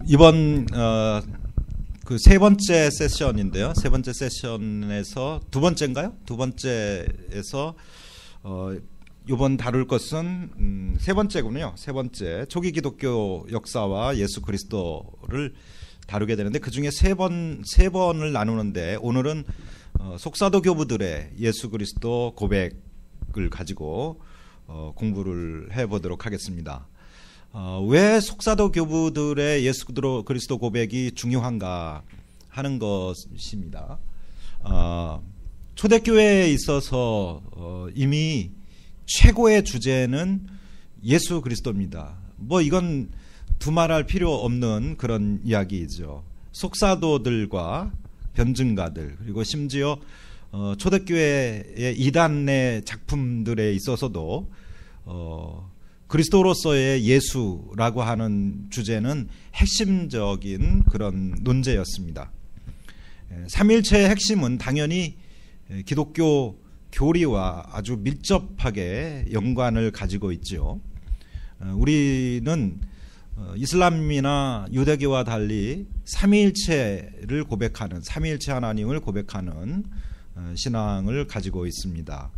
이번 그 세 번째 세션인데요. 세 번째 세션에서 두 번째인가요? 두 번째에서 이번 다룰 것은 세 번째군요. 세 번째 초기 기독교 역사와 예수 그리스도를 다루게 되는데 그 중에 세 번을 나누는데 오늘은 속사도 교부들의 예수 그리스도 고백을 가지고 공부를 해보도록 하겠습니다. 왜 속사도 교부들의 예수 그리스도 고백이 중요한가 하는 것입니다. 초대교회에 있어서 이미 최고의 주제는 예수 그리스도입니다. 뭐 이건 두말할 필요 없는 그런 이야기이죠. 속사도들과 변증가들 그리고 심지어 초대교회의 이단의 작품들에 있어서도 그리스도로서의 예수라고 하는 주제는 핵심적인 그런 논제였습니다. 삼일체의 핵심은 당연히 기독교 교리와 아주 밀접하게 연관을 가지고 있죠. 우리는 이슬람이나 유대교와 달리 삼위일체를 고백하는 삼위일체 하나님을 고백하는 신앙을 가지고 있습니다.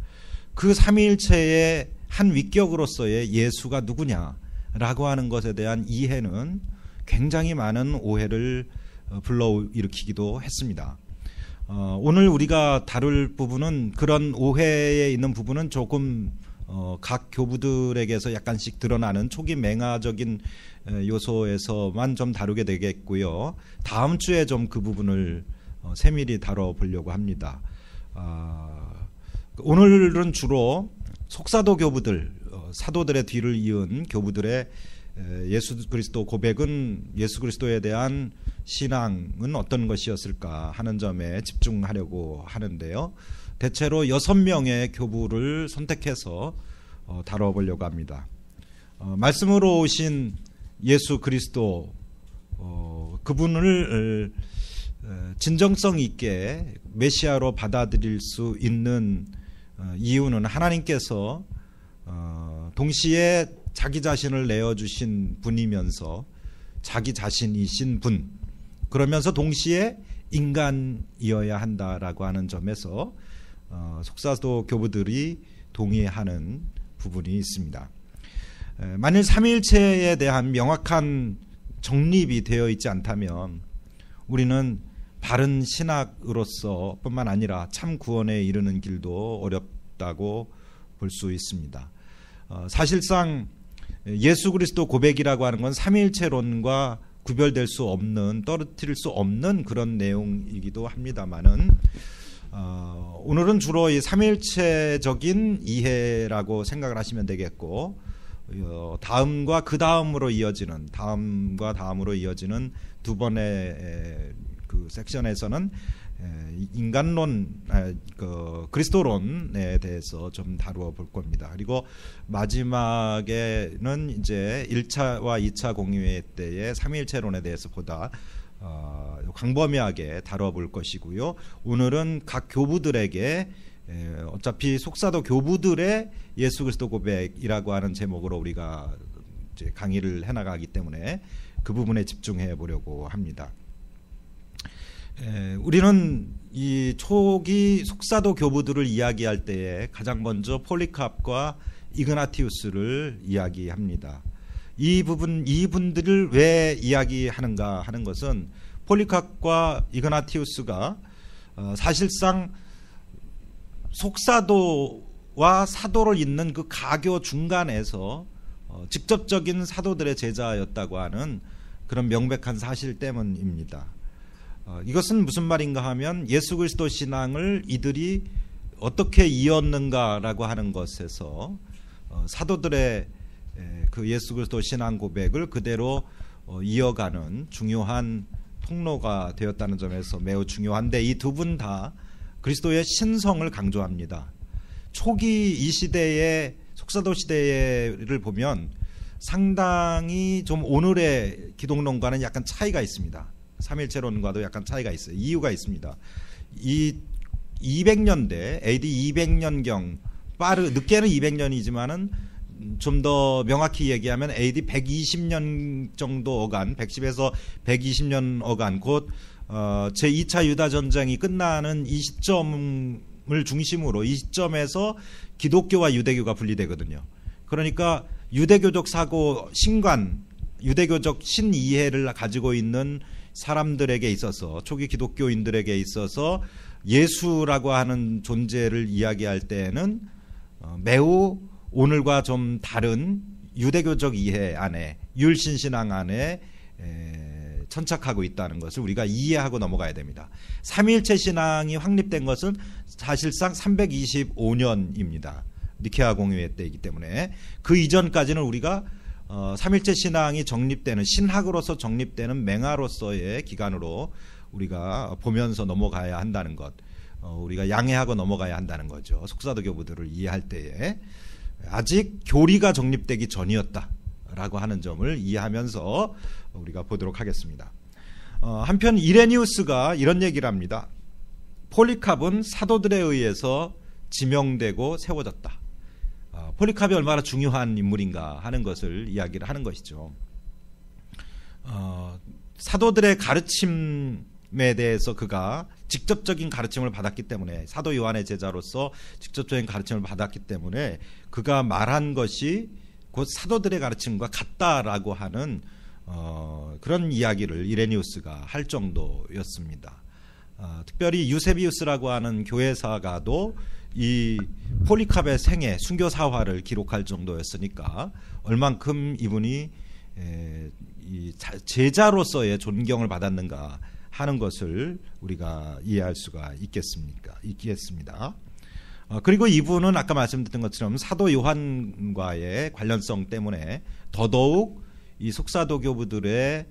그 삼위일체의 한 위격으로서의 예수가 누구냐라고 하는 것에 대한 이해는 굉장히 많은 오해를 불러일으키기도 했습니다. 오늘 우리가 다룰 부분은 그런 오해에 있는 부분은 조금 각 교부들에게서 약간씩 드러나는 초기 맹아적인 요소에서만 좀 다루게 되겠고요. 다음 주에 좀 그 부분을 세밀히 다뤄보려고 합니다. 오늘은 주로 속사도 교부들, 사도들의 뒤를 이은 교부들의 예수 그리스도 고백은 예수 그리스도에 대한 신앙은 어떤 것이었을까 하는 점에 집중하려고 하는데요. 대체로 6명의 교부를 선택해서 다뤄보려고 합니다. 말씀으로 오신 예수 그리스도 그분을 진정성 있게 메시아로 받아들일 수 있는 이유는 하나님께서 동시에 자기 자신을 내어주신 분이면서 자기 자신이신 분 그러면서 동시에 인간이어야 한다라고 하는 점에서 속사도 교부들이 동의하는 부분이 있습니다. 만일 삼위일체에 대한 명확한 정립이 되어 있지 않다면 우리는 바른 신학으로서 뿐만 아니라 참 구원에 이르는 길도 어렵다고 볼 수 있습니다. 사실상 예수 그리스도 고백이라고 하는 건 삼위일체론과 구별될 수 없는 떨어뜨릴 수 없는 그런 내용이기도 합니다만은 오늘은 주로 이 삼위일체적인 이해라고 생각을 하시면 되겠고 다음과 그 다음으로 이어지는 두 번의 그 섹션에서는 인간론, 그리스도론에 대해서 좀 다루어 볼 겁니다. 그리고 마지막에는 이제 1차와 2차 공유회 때의 삼위일체론에 대해서 보다 광범위하게 다뤄 볼 것이고요. 오늘은 각 교부들에게 어차피 속사도 교부들의 예수 그리스도 고백이라고 하는 제목으로 우리가 이제 강의를 해나가기 때문에 그 부분에 집중해 보려고 합니다. 우리는 이 초기 속사도 교부들을 이야기할 때에 가장 먼저 폴리캅과 이그나티우스를 이야기합니다. 이분들을 왜 이야기하는가 하는 것은 폴리캅과 이그나티우스가 사실상 속사도와 사도를 잇는 그 가교 중간에서 직접적인 사도들의 제자였다고 하는 그런 명백한 사실 때문입니다. 이것은 무슨 말인가 하면 예수 그리스도 신앙을 이들이 어떻게 이었는가라고 하는 것에서 사도들의 그 예수 그리스도 신앙 고백을 그대로 이어가는 중요한 통로가 되었다는 점에서 매우 중요한데 이 두 분 다 그리스도의 신성을 강조합니다. 초기 이 시대의 속사도 시대를 보면 상당히 좀 오늘의 기독론과는 약간 차이가 있습니다. 삼일체론과도 약간 차이가 있어요. 이유가 있습니다. 이 200년대 AD 200년경 늦게는 200년이지만은 좀 더 명확히 얘기하면 AD 120년 정도 어간 110에서 120년 어간 곧 제2차 유다 전쟁이 끝나는 이 시점을 중심으로 이 시점에서 기독교와 유대교가 분리되거든요. 그러니까 유대교적 사고 신관 유대교적 신이해를 가지고 있는 사람들에게 있어서 초기 기독교인들에게 있어서 예수라고 하는 존재를 이야기할 때는 매우 오늘과 좀 다른 유대교적 이해 안에 율신신앙 안에 천착하고 있다는 것을 우리가 이해하고 넘어가야 됩니다. 삼위일체 신앙이 확립된 것은 사실상 325년입니다. 니케아 공의회 때이기 때문에 그 이전까지는 우리가 삼일체 신앙이 정립되는 신학으로서 정립되는 맹아로서의 기간으로 우리가 보면서 넘어가야 한다는 것, 우리가 양해하고 넘어가야 한다는 거죠. 속사도 교부들을 이해할 때에 아직 교리가 정립되기 전이었다라고 하는 점을 이해하면서 우리가 보도록 하겠습니다. 한편 이레니우스가 이런 얘기를 합니다. 폴리캅은 사도들에 의해서 지명되고 세워졌다. 폴리캅이 얼마나 중요한 인물인가 하는 것을 이야기를 하는 것이죠. 사도들의 가르침에 대해서 그가 직접적인 가르침을 받았기 때문에 사도 요한의 제자로서 직접적인 가르침을 받았기 때문에 그가 말한 것이 곧 사도들의 가르침과 같다라고 하는 그런 이야기를 이레니우스가 할 정도였습니다. 특별히 유세비우스라고 하는 교회사가도 이 폴리캅의 생애 순교 사화를 기록할 정도였으니까 얼만큼 이분이 이 제자로서의 존경을 받았는가 하는 것을 우리가 이해할 수가 있겠습니다. 그리고 이분은 아까 말씀드렸던 것처럼 사도 요한과의 관련성 때문에 더더욱 이 속사도 교부들의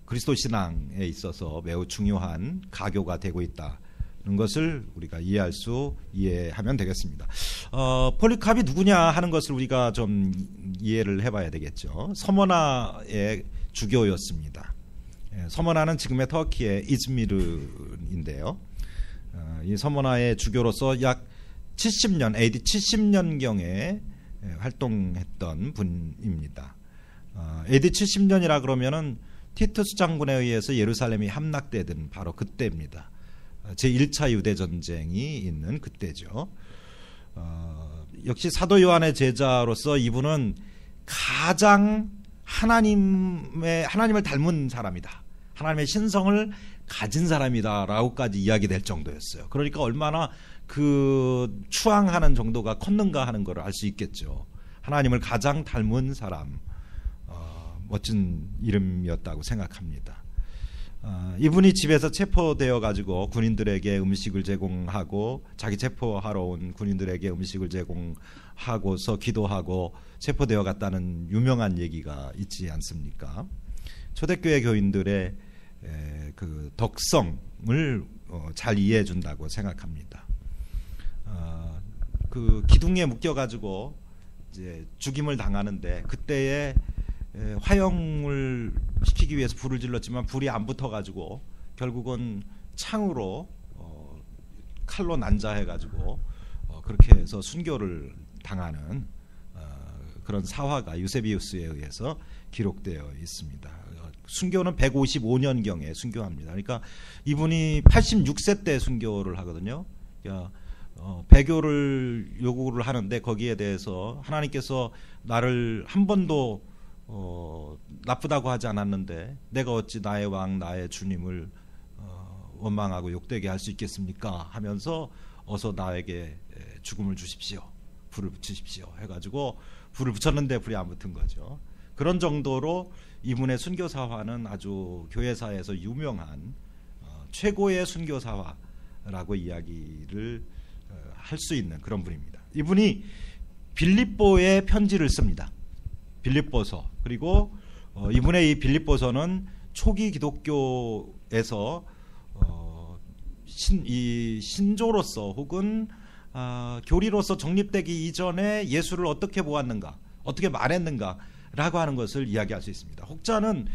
그리스도 신앙에 있어서 매우 중요한 가교가 되고 있다는 것을 우리가 이해하면 되겠습니다. 폴리캅이 누구냐 하는 것을 우리가 좀 이해를 해봐야 되겠죠. 서머나의 주교였습니다. 서머나는 지금의 터키의 이즈미르인데요. 이 서머나의 주교로서 약 70년 AD 70년경에 활동했던 분입니다. AD 70년이라 그러면은 티투스 장군에 의해서 예루살렘이 함락되던 바로 그때입니다. 제1차 유대전쟁이 있는 그때죠. 역시 사도 요한의 제자로서 이분은 가장 하나님을 닮은 사람이다. 하나님의 신성을 가진 사람이다라고까지 이야기될 정도였어요. 그러니까 얼마나 그 추앙하는 정도가 컸는가 하는 걸 알 수 있겠죠. 하나님을 가장 닮은 사람, 멋진 이름이었다고 생각합니다. 이분이 집에서 체포되어 가지고 군인들에게 음식을 제공하고 자기 체포하러 온 군인들에게 음식을 제공하고서 기도하고 체포되어 갔다는 유명한 얘기가 있지 않습니까? 초대교회 교인들의 그 덕성을 잘 이해해 준다고 생각합니다. 그 기둥에 묶여 가지고 이제 죽임을 당하는데 그때에 화형을 시키기 위해서 불을 질렀지만 불이 안 붙어 가지고 결국은 창으로 칼로 난자해 가지고 그렇게 해서 순교를 당하는 그런 사화가 유세비우스에 의해서 기록되어 있습니다. 순교는 155년경에 순교합니다. 그러니까 이분이 86세 때 순교를 하거든요. 그러니까 배교를 요구를 하는데 거기에 대해서 하나님께서 나를 한 번도 나쁘다고 하지 않았는데 내가 어찌 나의 왕 나의 주님을 원망하고 욕되게 할 수 있겠습니까 하면서 어서 나에게 죽음을 주십시오, 불을 붙이십시오 해가지고 불을 붙였는데 불이 안 붙은 거죠. 그런 정도로 이분의 순교사화는 아주 교회사에서 유명한 최고의 순교사화라고 이야기를 할 수 있는 그런 분입니다. 이분이 빌립보에 편지를 씁니다. 빌립보서. 그리고 이분의 이 빌립보서는 초기 기독교에서 신조로서 혹은 교리로서 정립되기 이전에 예수를 어떻게 보았는가, 어떻게 말했는가라고 하는 것을 이야기할 수 있습니다. 혹자는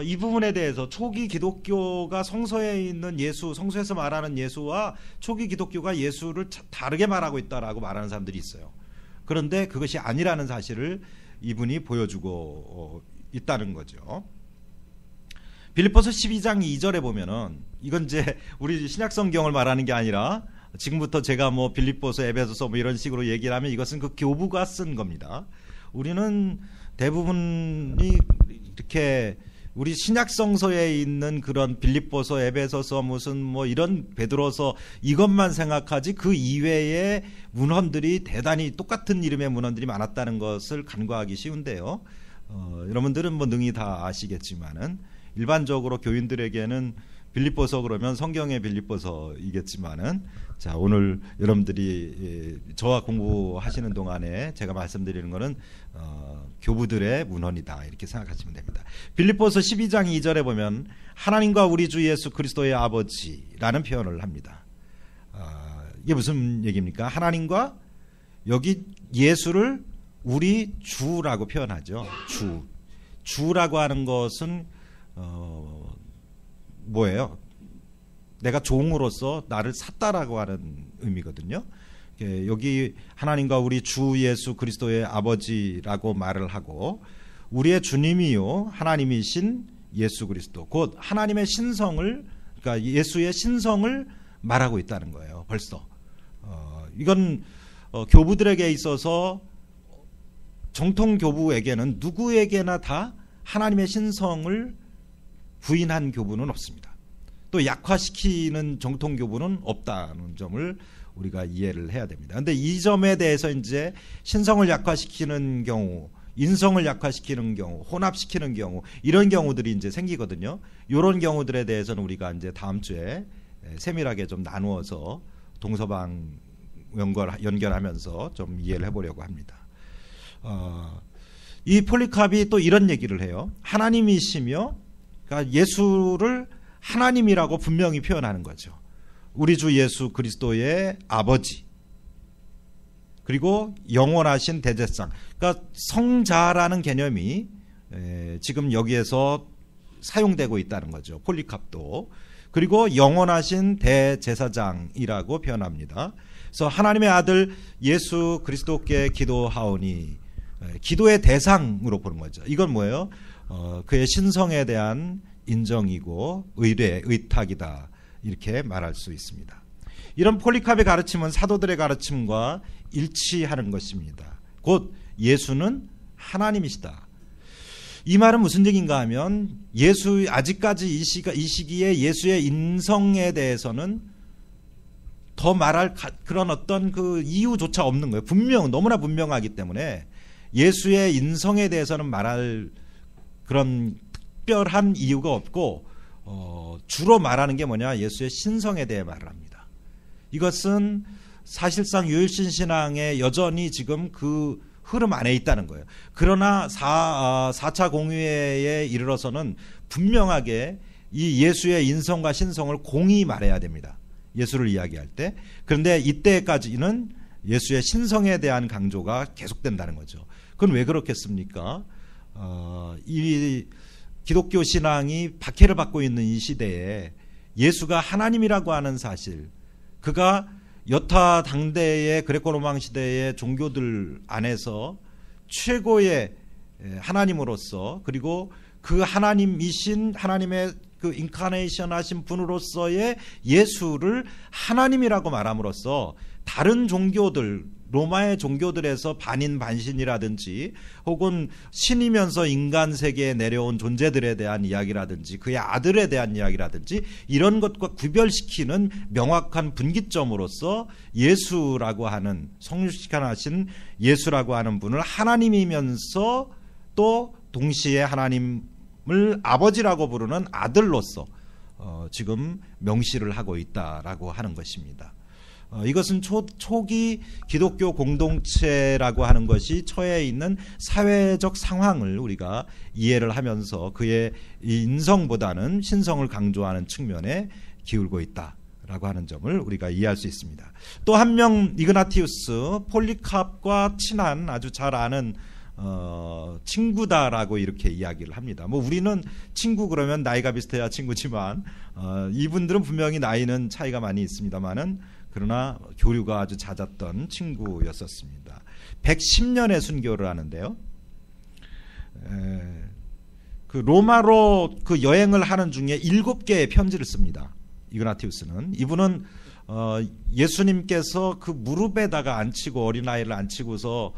이 부분에 대해서 초기 기독교가 성서에 있는 예수, 성서에서 말하는 예수와 초기 기독교가 예수를 다르게 말하고 있다라고 말하는 사람들이 있어요. 그런데 그것이 아니라는 사실을 이분이 보여주고 있다는 거죠. 빌립보서 12장 2절에 보면은, 이건 이제 우리 신약 성경을 말하는 게 아니라 지금부터 제가 뭐 빌립보서, 에베소서 뭐 이런 식으로 얘기를 하면 이것은 그 교부가 쓴 겁니다. 우리는 대부분이 이렇게 우리 신약 성서에 있는 그런 빌립보서, 에베소서, 무슨 뭐 이런 베드로서 이것만 생각하지 그 이외의 문헌들이 대단히 똑같은 이름의 문헌들이 많았다는 것을 간과하기 쉬운데요. 여러분들은 뭐 능히 다 아시겠지만은 일반적으로 교인들에게는 빌립보서 그러면 성경의 빌립보서이겠지만은, 자, 오늘 여러분들이 저와 공부하시는 동안에 제가 말씀드리는 것은 교부들의 문헌이다, 이렇게 생각하시면 됩니다. 빌립보서 12장 2절에 보면 하나님과 우리 주 예수 그리스도의 아버지라는 표현을 합니다. 이게 무슨 얘기입니까? 하나님과, 여기 예수를 우리 주라고 표현하죠. 주라고 하는 것은 뭐예요? 내가 종으로서 나를 샀다라고 하는 의미거든요. 여기 하나님과 우리 주 예수 그리스도의 아버지라고 말을 하고, 우리의 주님이요 하나님이신 예수 그리스도, 곧 하나님의 신성을, 그러니까 예수의 신성을 말하고 있다는 거예요. 벌써 이건 교부들에게 있어서, 정통 교부에게는 누구에게나 다 하나님의 신성을 부인한 교부는 없습니다. 또 약화시키는 정통 교부는 없다는 점을 우리가 이해를 해야 됩니다. 그런데 이 점에 대해서 이제 신성을 약화시키는 경우, 인성을 약화시키는 경우, 혼합시키는 경우, 이런 경우들이 이제 생기거든요. 이런 경우들에 대해서는 우리가 이제 다음 주에 세밀하게 좀 나누어서 동서방 연결하면서 좀 이해를 해보려고 합니다. 이 폴리캅이 또 이런 얘기를 해요. 하나님이시며, 그러니까 예수를 하나님이라고 분명히 표현하는 거죠. 우리 주 예수 그리스도의 아버지, 그리고 영원하신 대제사장, 그러니까 성자라는 개념이 지금 여기에서 사용되고 있다는 거죠. 폴리캅도. 그리고 영원하신 대제사장이라고 표현합니다. 그래서 하나님의 아들 예수 그리스도께 기도하오니, 기도의 대상으로 보는 거죠. 이건 뭐예요? 그의 신성에 대한 인정이고 의뢰, 의탁이다, 이렇게 말할 수 있습니다. 이런 폴리캅의 가르침은 사도들의 가르침과 일치하는 것입니다. 곧 예수는 하나님이시다. 이 말은 무슨 얘기인가 하면, 예수, 아직까지 이 시기에 예수의 인성에 대해서는 더 말할 그런 어떤 그 이유조차 없는 거예요. 너무나 분명하기 때문에 예수의 인성에 대해서는 말할 그런 특별한 이유가 없고, 주로 말하는 게 뭐냐, 예수의 신성에 대해 말을 합니다. 이것은 사실상 유일신 신앙에 여전히 지금 그 흐름 안에 있다는 거예요. 그러나 4차 공의회에 이르러서는 분명하게 이 예수의 인성과 신성을 공히 말해야 됩니다. 예수를 이야기할 때. 그런데 이때까지는 예수의 신성에 대한 강조가 계속된다는 거죠. 그건 왜 그렇겠습니까? 이 기독교 신앙이 박해를 받고 있는 이 시대에 예수가 하나님이라고 하는 사실, 그가 여타 당대의 그레코로망 시대의 종교들 안에서 최고의 하나님으로서, 그리고 그 하나님이신, 하나님의 그 인카네이션 하신 분으로서의 예수를 하나님이라고 말함으로써 다른 종교들, 로마의 종교들에서 반인반신이라든지 혹은 신이면서 인간 세계에 내려온 존재들에 대한 이야기라든지 그의 아들에 대한 이야기라든지 이런 것과 구별시키는 명확한 분기점으로서 예수라고 하는, 성육신하신 예수라고 하는 분을 하나님이면서 또 동시에 하나님을 아버지라고 부르는 아들로서 지금 명시를 하고 있다라고 하는 것입니다. 이것은 초기 기독교 공동체라고 하는 것이 처해 있는 사회적 상황을 우리가 이해를 하면서 그의 인성보다는 신성을 강조하는 측면에 기울고 있다라고 하는 점을 우리가 이해할 수 있습니다. 또 한 명, 이그나티우스, 폴리캅과 친한, 아주 잘 아는 친구다라고 이렇게 이야기를 합니다. 뭐 우리는 친구 그러면 나이가 비슷해야 친구지만 이분들은 분명히 나이는 차이가 많이 있습니다만은 그러나 교류가 아주 잦았던 친구였었습니다. 110년의 순교를 하는데요. 그 로마로 그 여행을 하는 중에 7개의 편지를 씁니다. 이그나티우스는. 이분은 예수님께서 그 무릎에다가 앉히고 어린아이를 앉히고서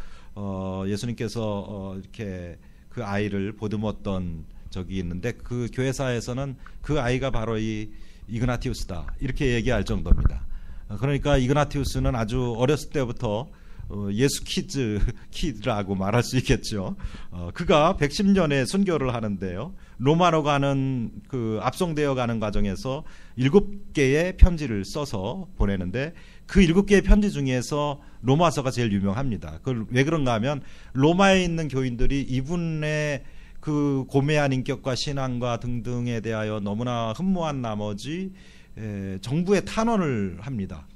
예수님께서 이렇게 그 아이를 보듬었던 적이 있는데 그 교회사에서는 그 아이가 바로 이 이그나티우스다 이렇게 얘기할 정도입니다. 그러니까 이그나티우스는 아주 어렸을 때부터 예수 키드라고 말할 수 있겠죠. 그가 110년의 순교를 하는데요. 로마로 가는 그 압송되어 가는 과정에서 7개의 편지를 써서 보내는데 그 7개의 편지 중에서 로마서가 제일 유명합니다. 왜 그런가 하면 로마에 있는 교인들이 이분의 그 고매한 인격과 신앙과 등등에 대하여 너무나 흠모한 나머지 정부에 탄원을 합니다.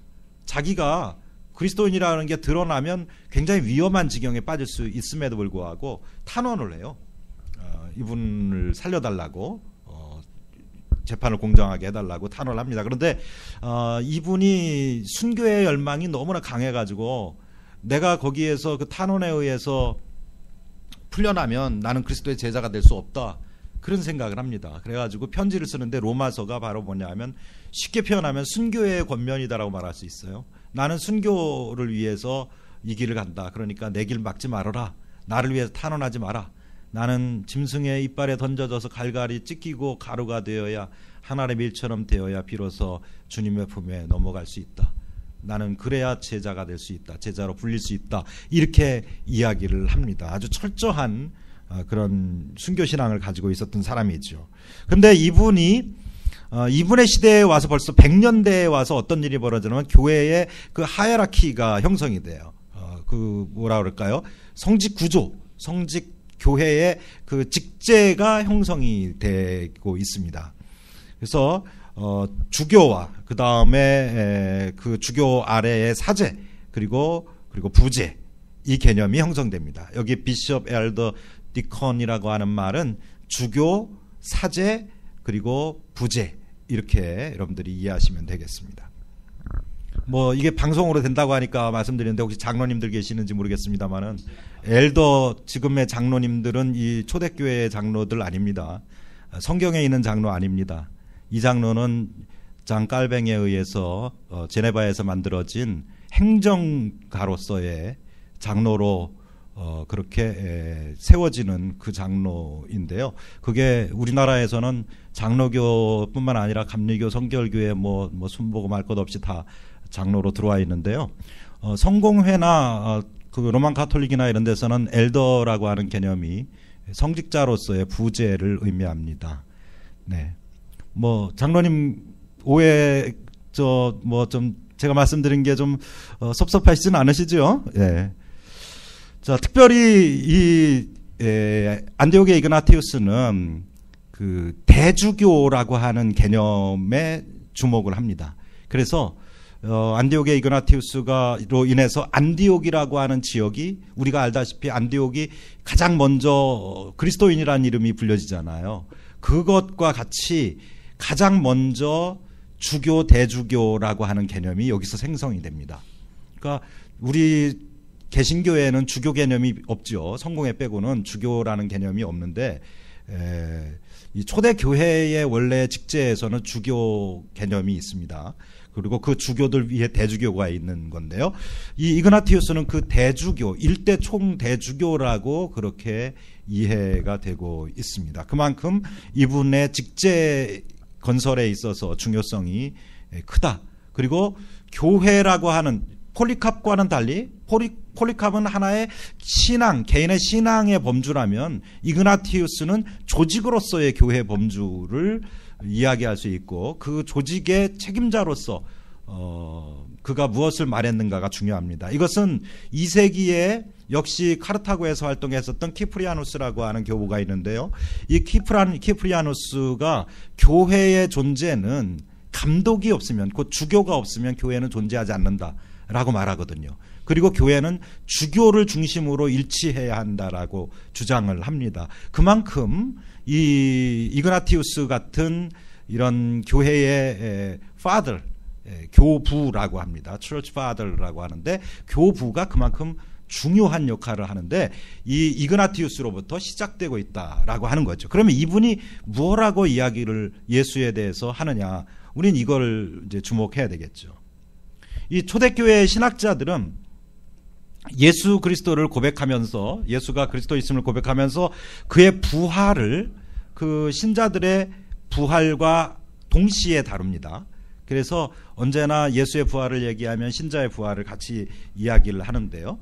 자기가 그리스도인이라는 게 드러나면 굉장히 위험한 지경에 빠질 수 있음에도 불구하고 탄원을 해요. 이분을 살려달라고 재판을 공정하게 해달라고 탄원을 합니다. 그런데 이분이 순교의 열망이 너무나 강해가지고 내가 거기에서 그 탄원에 의해서 풀려나면 나는 그리스도의 제자가 될 수 없다. 그런 생각을 합니다. 그래가지고 편지를 쓰는데 로마서가 바로 뭐냐면 쉽게 표현하면 순교의 권면이다라고 말할 수 있어요. 나는 순교를 위해서 이 길을 간다. 그러니까 내 길 막지 말아라. 나를 위해서 탄원하지 마라. 나는 짐승의 이빨에 던져져서 갈갈이 찢기고 가루가 되어야 하늘의 밀처럼 되어야 비로소 주님의 품에 넘어갈 수 있다. 나는 그래야 제자가 될 수 있다. 제자로 불릴 수 있다. 이렇게 이야기를 합니다. 아주 철저한 그런 순교신앙을 가지고 있었던 사람이죠. 그런데 이분의 시대에 와서 벌써 100년대에 와서 어떤 일이 벌어지냐면 교회의 그 하이라키가 형성이 돼요. 그 뭐라 그럴까요? 성직 구조, 성직 교회의 그 직제가 형성이 되고 있습니다. 그래서 주교와 그 다음에 그 주교 아래의 사제 그리고 부제 이 개념이 형성됩니다. 여기 비숍, 엘더, 디컨이라고 하는 말은 주교, 사제 그리고 부제 이렇게 여러분들이 이해하시면 되겠습니다. 뭐 이게 방송으로 된다고 하니까 말씀드리는데 혹시 장로님들 계시는지 모르겠습니다만은 엘더 지금의 장로님들은 이 초대교회의 장로들 아닙니다. 성경에 있는 장로 아닙니다. 이 장로는 장 깔뱅에 의해서 제네바에서 만들어진 행정가로서의 장로로 그렇게 세워지는 그 장로인데요. 그게 우리나라에서는 장로교뿐만 아니라 감리교, 성결교회 뭐 순보고 말 것 없이 다 장로로 들어와 있는데요. 성공회나 그 로만 가톨릭이나 이런 데서는 엘더라고 하는 개념이 성직자로서의 부제를 의미합니다. 네. 뭐 장로님 오해 뭐 좀 제가 말씀드린 게 좀 섭섭하시진 않으시죠? 예. 자, 특별히 이 안디옥의 이그나티우스는 그 대주교라고 하는 개념에 주목을 합니다. 그래서 안디옥의 이그나티우스가로 인해서 안디옥이라고 하는 지역이 우리가 알다시피 안디옥이 가장 먼저 그리스도인이라는 이름이 불려지잖아요. 그것과 같이 가장 먼저 주교, 대주교라고 하는 개념이 여기서 생성이 됩니다. 그러니까 우리 개신교회는 주교 개념이 없죠. 성공회 빼고는 주교라는 개념이 없는데 이 초대교회의 원래 직제에서는 주교 개념이 있습니다. 그리고 그 주교들 위에 대주교가 있는 건데요. 이 이그나티우스는 그 대주교, 일대 총대주교라고 그렇게 이해가 되고 있습니다. 그만큼 이분의 직제 건설에 있어서 중요성이 크다. 그리고 교회라고 하는 폴리캅과는 달리 폴리캅은 하나의 신앙, 개인의 신앙의 범주라면 이그나티우스는 조직으로서의 교회 범주를 이야기할 수 있고 그 조직의 책임자로서 그가 무엇을 말했는가가 중요합니다. 이것은 2세기에 역시 카르타고에서 활동했었던 키프리아누스라고 하는 교부가 있는데요. 이 키프리아누스가 교회의 존재는 감독이 없으면 곧 주교가 없으면 교회는 존재하지 않는다 라고 말하거든요. 그리고 교회는 주교를 중심으로 일치해야 한다라고 주장을 합니다. 그만큼 이 이그나티우스 같은 이런 교회의 father, 교부라고 합니다. church father라고 하는데 교부가 그만큼 중요한 역할을 하는데 이 이그나티우스로부터 시작되고 있다라고 하는 거죠. 그러면 이분이 뭐라고 이야기를 예수에 대해서 하느냐? 우린 이걸 이제 주목해야 되겠죠. 이 초대교회 신학자들은 예수 그리스도를 고백하면서 예수가 그리스도있음을 고백하면서 그의 부활을 그 신자들의 부활과 동시에 다룹니다. 그래서 언제나 예수의 부활을 얘기하면 신자의 부활을 같이 이야기를 하는데요.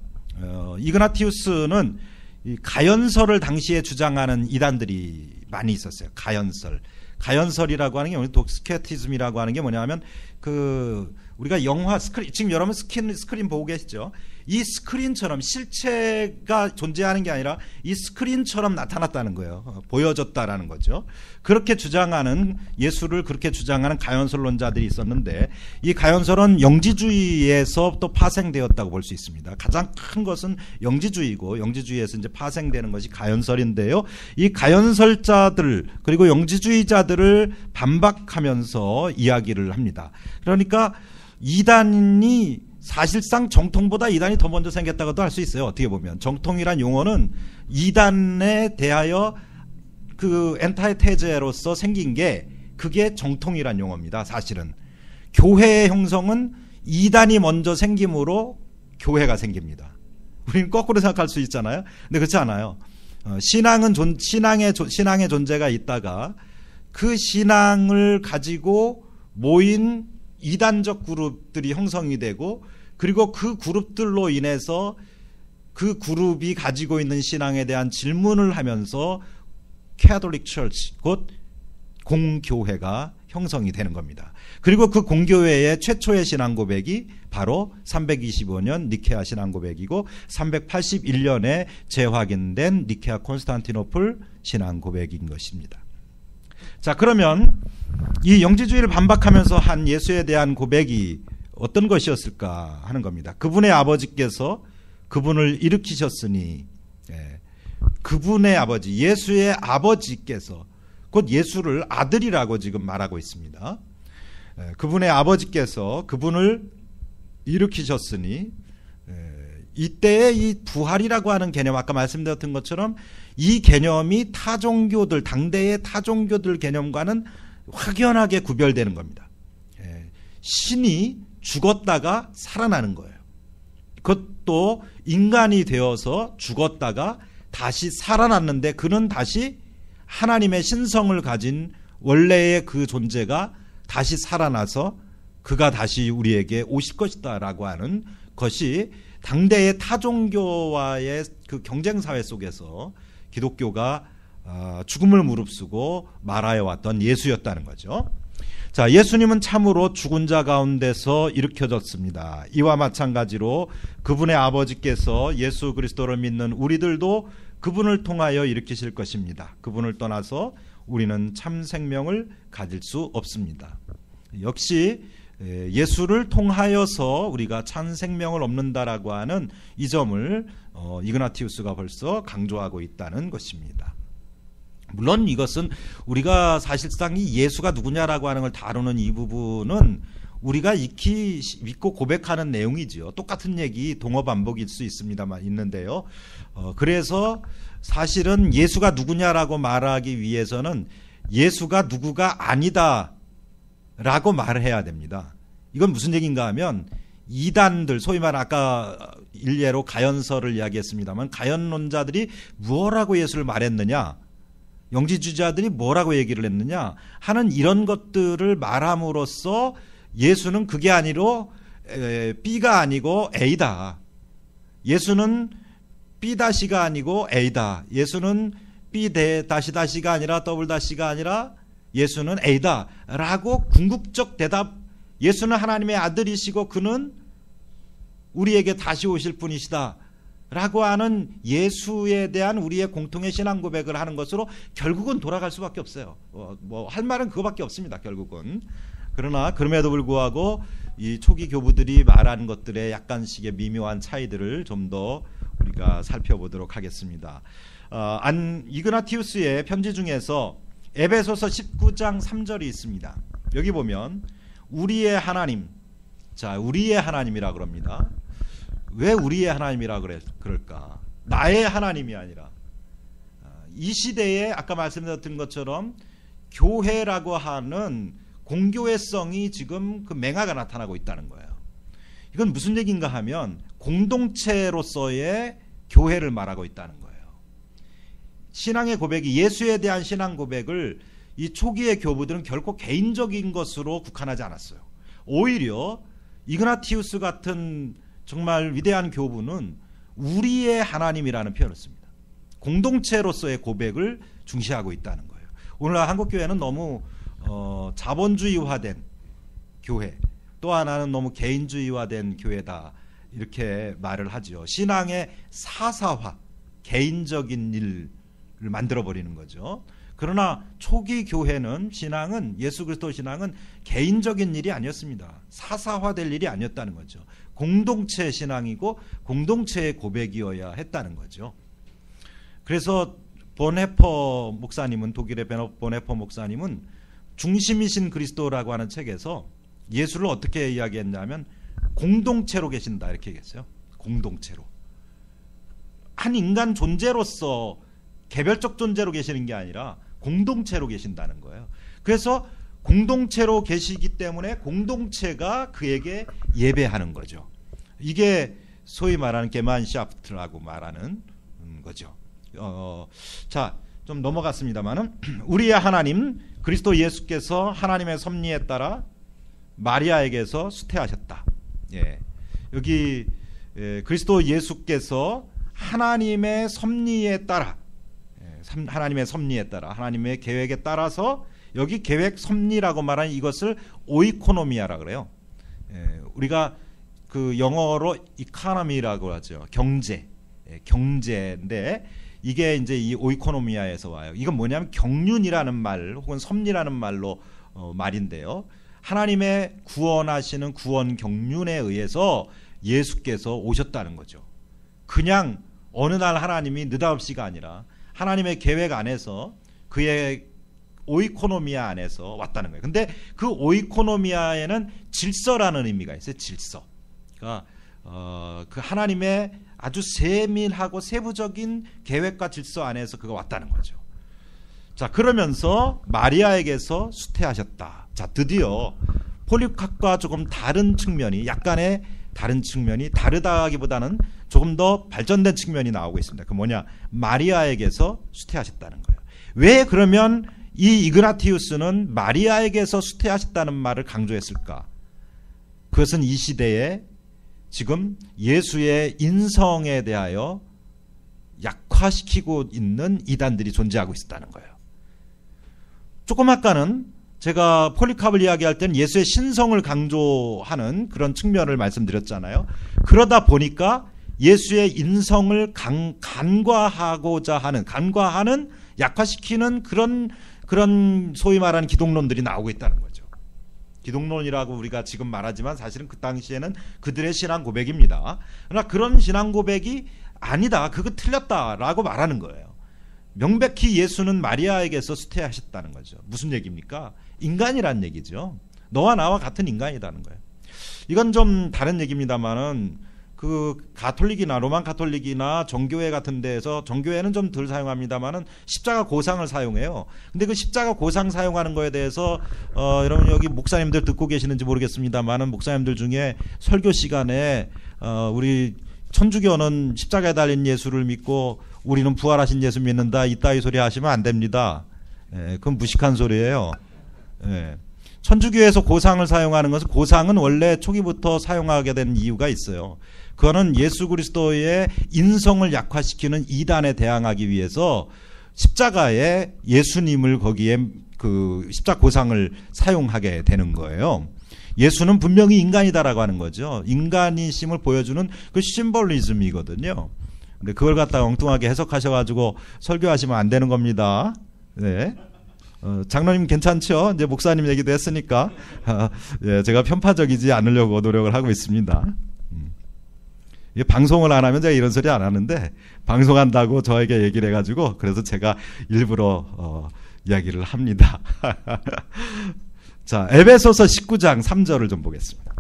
이그나티우스는 이 가연설을 당시에 주장하는 이단들이 많이 있었어요. 가연설이라고 하는 게 우리 독스케티즘이라고 하는 게 뭐냐면 그 우리가 영화 스크린, 지금 여러분 스크린 보고 계시죠? 이 스크린처럼 실체가 존재하는 게 아니라 이 스크린처럼 나타났다는 거예요. 보여졌다라는 거죠. 그렇게 주장하는, 예수를 그렇게 주장하는 가연설론자들이 있었는데 이 가연설은 영지주의에서 또 파생되었다고 볼 수 있습니다. 가장 큰 것은 영지주의고 영지주의에서 이제 파생되는 것이 가연설인데요. 이 가연설자들 그리고 영지주의자들을 반박하면서 이야기를 합니다. 그러니까 이단이 사실상 정통보다 이단이 더 먼저 생겼다고도 할 수 있어요. 어떻게 보면 정통이란 용어는 이단에 대하여 그 엔타이테제로서 생긴 게 그게 정통이란 용어입니다. 사실은 교회의 형성은 이단이 먼저 생김으로 교회가 생깁니다. 우리는 거꾸로 생각할 수 있잖아요. 근데 그렇지 않아요. 신앙의 존재가 있다가 그 신앙을 가지고 모인 이단적 그룹들이 형성이 되고 그리고 그 그룹들로 인해서 그 그룹이 가지고 있는 신앙에 대한 질문을 하면서 캐톨릭 처치, 곧 공교회가 형성이 되는 겁니다. 그리고 그 공교회의 최초의 신앙 고백이 바로 325년 니케아 신앙 고백이고 381년에 재확인된 니케아 콘스탄티노플 신앙 고백인 것입니다. 자, 그러면 이 영지주의를 반박하면서 한 예수에 대한 고백이 어떤 것이었을까 하는 겁니다. 그분의 아버지께서 그분을 일으키셨으니, 그분의 아버지, 예수의 아버지께서, 곧 예수를 아들이라고 지금 말하고 있습니다. 그분의 아버지께서 그분을 일으키셨으니, 이때의 이 부활이라고 하는 개념, 아까 말씀드렸던 것처럼 이 개념이 타종교들, 당대의 타종교들 개념과는 확연하게 구별되는 겁니다. 신이 죽었다가 살아나는 거예요. 그것도 인간이 되어서 죽었다가 다시 살아났는데 그는 다시 하나님의 신성을 가진 원래의 그 존재가 다시 살아나서 그가 다시 우리에게 오실 것이다 라고 하는 것이 당대의 타종교와의 그 경쟁사회 속에서 기독교가 죽음을 무릅쓰고 말하여왔던 예수였다는 거죠. 자, 예수님은 참으로 죽은 자 가운데서 일으켜졌습니다. 이와 마찬가지로 그분의 아버지께서 예수 그리스도를 믿는 우리들도 그분을 통하여 일으키실 것입니다. 그분을 떠나서 우리는 참 생명을 가질 수 없습니다. 역시 예수를 통하여서 우리가 참 생명을 얻는다라고 하는 이 점을 이그나티우스가 벌써 강조하고 있다는 것입니다. 물론 이것은 우리가 사실상 이 예수가 누구냐라고 하는 걸 다루는 이 부분은 우리가 익히 믿고 고백하는 내용이지요. 똑같은 얘기 동어반복일 수 있는데요. 그래서 사실은 예수가 누구냐라고 말하기 위해서는 예수가 누구가 아니다라고 말을 해야 됩니다. 이건 무슨 얘기인가 하면 이단들, 소위 말해 아까 일례로 가연설을 이야기했습니다만 가연론자들이 뭐라고 예수를 말했느냐, 영지주의자들이 뭐라고 얘기를 했느냐 하는 이런 것들을 말함으로써 예수는 그게 아니로 B가 아니고 A다. 예수는 B-가 아니고 A다. 예수는 B-가 아니라 W-가 아니라 예수는 A다 라고 궁극적 대답, 예수는 하나님의 아들이시고 그는 우리에게 다시 오실 분이시다 라고 하는 예수에 대한 우리의 공통의 신앙 고백을 하는 것으로 결국은 돌아갈 수밖에 없어요. 할 말은 그거밖에 없습니다. 결국은. 그러나 그럼에도 불구하고 이 초기 교부들이 말하는 것들의 약간씩의 미묘한 차이들을 좀 더 우리가 살펴보도록 하겠습니다. 이그나티우스의 편지 중에서 에베소서 19장 3절이 있습니다. 여기 보면 우리의 하나님, 자, 우리의 하나님이라 그럽니다. 왜 우리의 하나님이라 그럴까? 나의 하나님이 아니라 이 시대에 아까 말씀드렸던 것처럼 교회라고 하는 공교회성이 지금 그 맹아가 나타나고 있다는 거예요. 이건 무슨 얘기인가 하면 공동체로서의 교회를 말하고 있다는 거예요. 신앙의 고백이, 예수에 대한 신앙 고백을 이 초기의 교부들은 결코 개인적인 것으로 국한하지 않았어요. 오히려 이그나티우스 같은 정말 위대한 교부는 우리의 하나님이라는 표현을 씁니다. 공동체로서의 고백을 중시하고 있다는 거예요. 오늘날 한국교회는 너무 자본주의화된 교회, 또 하나는 너무 개인주의화된 교회다, 이렇게 말을 하죠. 신앙의 사사화, 개인적인 일을 만들어버리는 거죠. 그러나 초기 교회는, 신앙은, 예수 그리스도 신앙은 개인적인 일이 아니었습니다. 사사화될 일이 아니었다는 거죠. 공동체 신앙이고 공동체의 고백이어야 했다는 거죠. 그래서 보네퍼 목사님은, 독일의 보네퍼 목사님은 중심이신 그리스도라고 하는 책에서 예수를 어떻게 이야기했냐면 공동체로 계신다, 이렇게 얘기했어요. 공동체로. 한 인간 존재로서 개별적 존재로 계시는 게 아니라 공동체로 계신다는 거예요. 그래서 공동체로 계시기 때문에 공동체가 그에게 예배하는 거죠. 이게 소위 말하는 게만샤프트라고 말하는 거죠. 자, 좀 넘어갔습니다만은 우리의 하나님 그리스도 예수께서 하나님의 섭리에 따라 마리아에게서 수태하셨다. 예. 여기 그리스도 예수께서 하나님의 섭리에 따라, 하나님의 섭리에 따라, 하나님의 계획에 따라서, 여기 계획 섭리라고 말하는 이것을 오이코노미아라 그래요. 우리가 그 영어로 이코노미라고 하죠. 경제, 경제인데 이게 이제 이 오이코노미아에서 와요. 이건 뭐냐면 경륜이라는 말 혹은 섭리라는 말로 말인데요. 하나님의 구원하시는 구원 경륜에 의해서 예수께서 오셨다는 거죠. 그냥 어느 날 하나님이 느닷없이가 아니라 하나님의 계획 안에서, 그의 오이코노미아 안에서 왔다는 거예요. 근데 그 오이코노미아에는 질서라는 의미가 있어요. 질서. 그러니까 그 하나님의 아주 세밀하고 세부적인 계획과 질서 안에서 그가 왔다는 거죠. 자, 그러면서 마리아에게서 수태하셨다. 자, 드디어 폴리카크와 조금 다른 측면이, 약간의 다른 측면이, 다르다기보다는 조금 더 발전된 측면이 나오고 있습니다. 그 뭐냐, 마리아에게서 수태하셨다는 거예요. 왜 그러면 이 이그나티우스는 마리아에게서 수태하셨다는 말을 강조했을까? 그것은 이 시대에 지금 예수의 인성에 대하여 약화시키고 있는 이단들이 존재하고 있었다는 거예요. 조금 아까는 제가 폴리카프를 이야기할 때는 예수의 신성을 강조하는 그런 측면을 말씀드렸잖아요. 그러다 보니까 예수의 인성을 간과하고자 하는, 약화시키는 그런 소위 말하는 기독론들이 나오고 있다는 거죠. 기독론이라고 우리가 지금 말하지만 사실은 그 당시에는 그들의 신앙 고백입니다. 그러나 그런 신앙 고백이 아니다, 그거 틀렸다라고 말하는 거예요. 명백히 예수는 마리아에게서 수태하셨다는 거죠. 무슨 얘기입니까? 인간이란 얘기죠. 너와 나와 같은 인간이라는 거예요. 이건 좀 다른 얘기입니다만은 그 가톨릭이나 로만 가톨릭이나 정교회 같은 데에서, 정교회는 좀 덜 사용합니다만은 십자가 고상을 사용해요. 근데 그 십자가 고상 사용하는 거에 대해서 여러분 여기 목사님들 듣고 계시는지 모르겠습니다만은 목사님들 중에 설교 시간에 우리 천주교는 십자가에 달린 예수를 믿고 우리는 부활하신 예수 믿는다, 이따위 소리 하시면 안 됩니다. 그건 무식한 소리예요. 천주교에서 고상을 사용하는 것은, 고상은 원래 초기부터 사용하게 된 이유가 있어요. 그거는 예수 그리스도의 인성을 약화시키는 이단에 대항하기 위해서 십자가에 예수님을 거기에 그 십자 고상을 사용하게 되는 거예요. 예수는 분명히 인간이다라고 하는 거죠. 인간이심을 보여주는 그 심볼리즘이거든요. 근데 그걸 갖다가 엉뚱하게 해석하셔가지고 설교하시면 안 되는 겁니다. 네. 장로님 괜찮죠? 이제 목사님 얘기도 했으니까 예, 제가 편파적이지 않으려고 노력을 하고 있습니다. 방송을 안 하면 제가 이런 소리 안 하는데 방송한다고 저에게 얘기를 해가지고 그래서 제가 일부러 이야기를 합니다. 자, 에베소서 19장 3절을 좀 보겠습니다.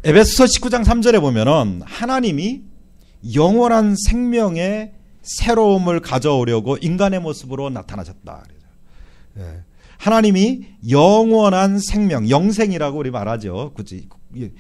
에베소서 19장 3절에 보면은 하나님이 영원한 생명의 새로움을 가져오려고 인간의 모습으로 나타나셨다. 예. 하나님이 영원한 생명, 영생이라고 우리 말하죠. 그치?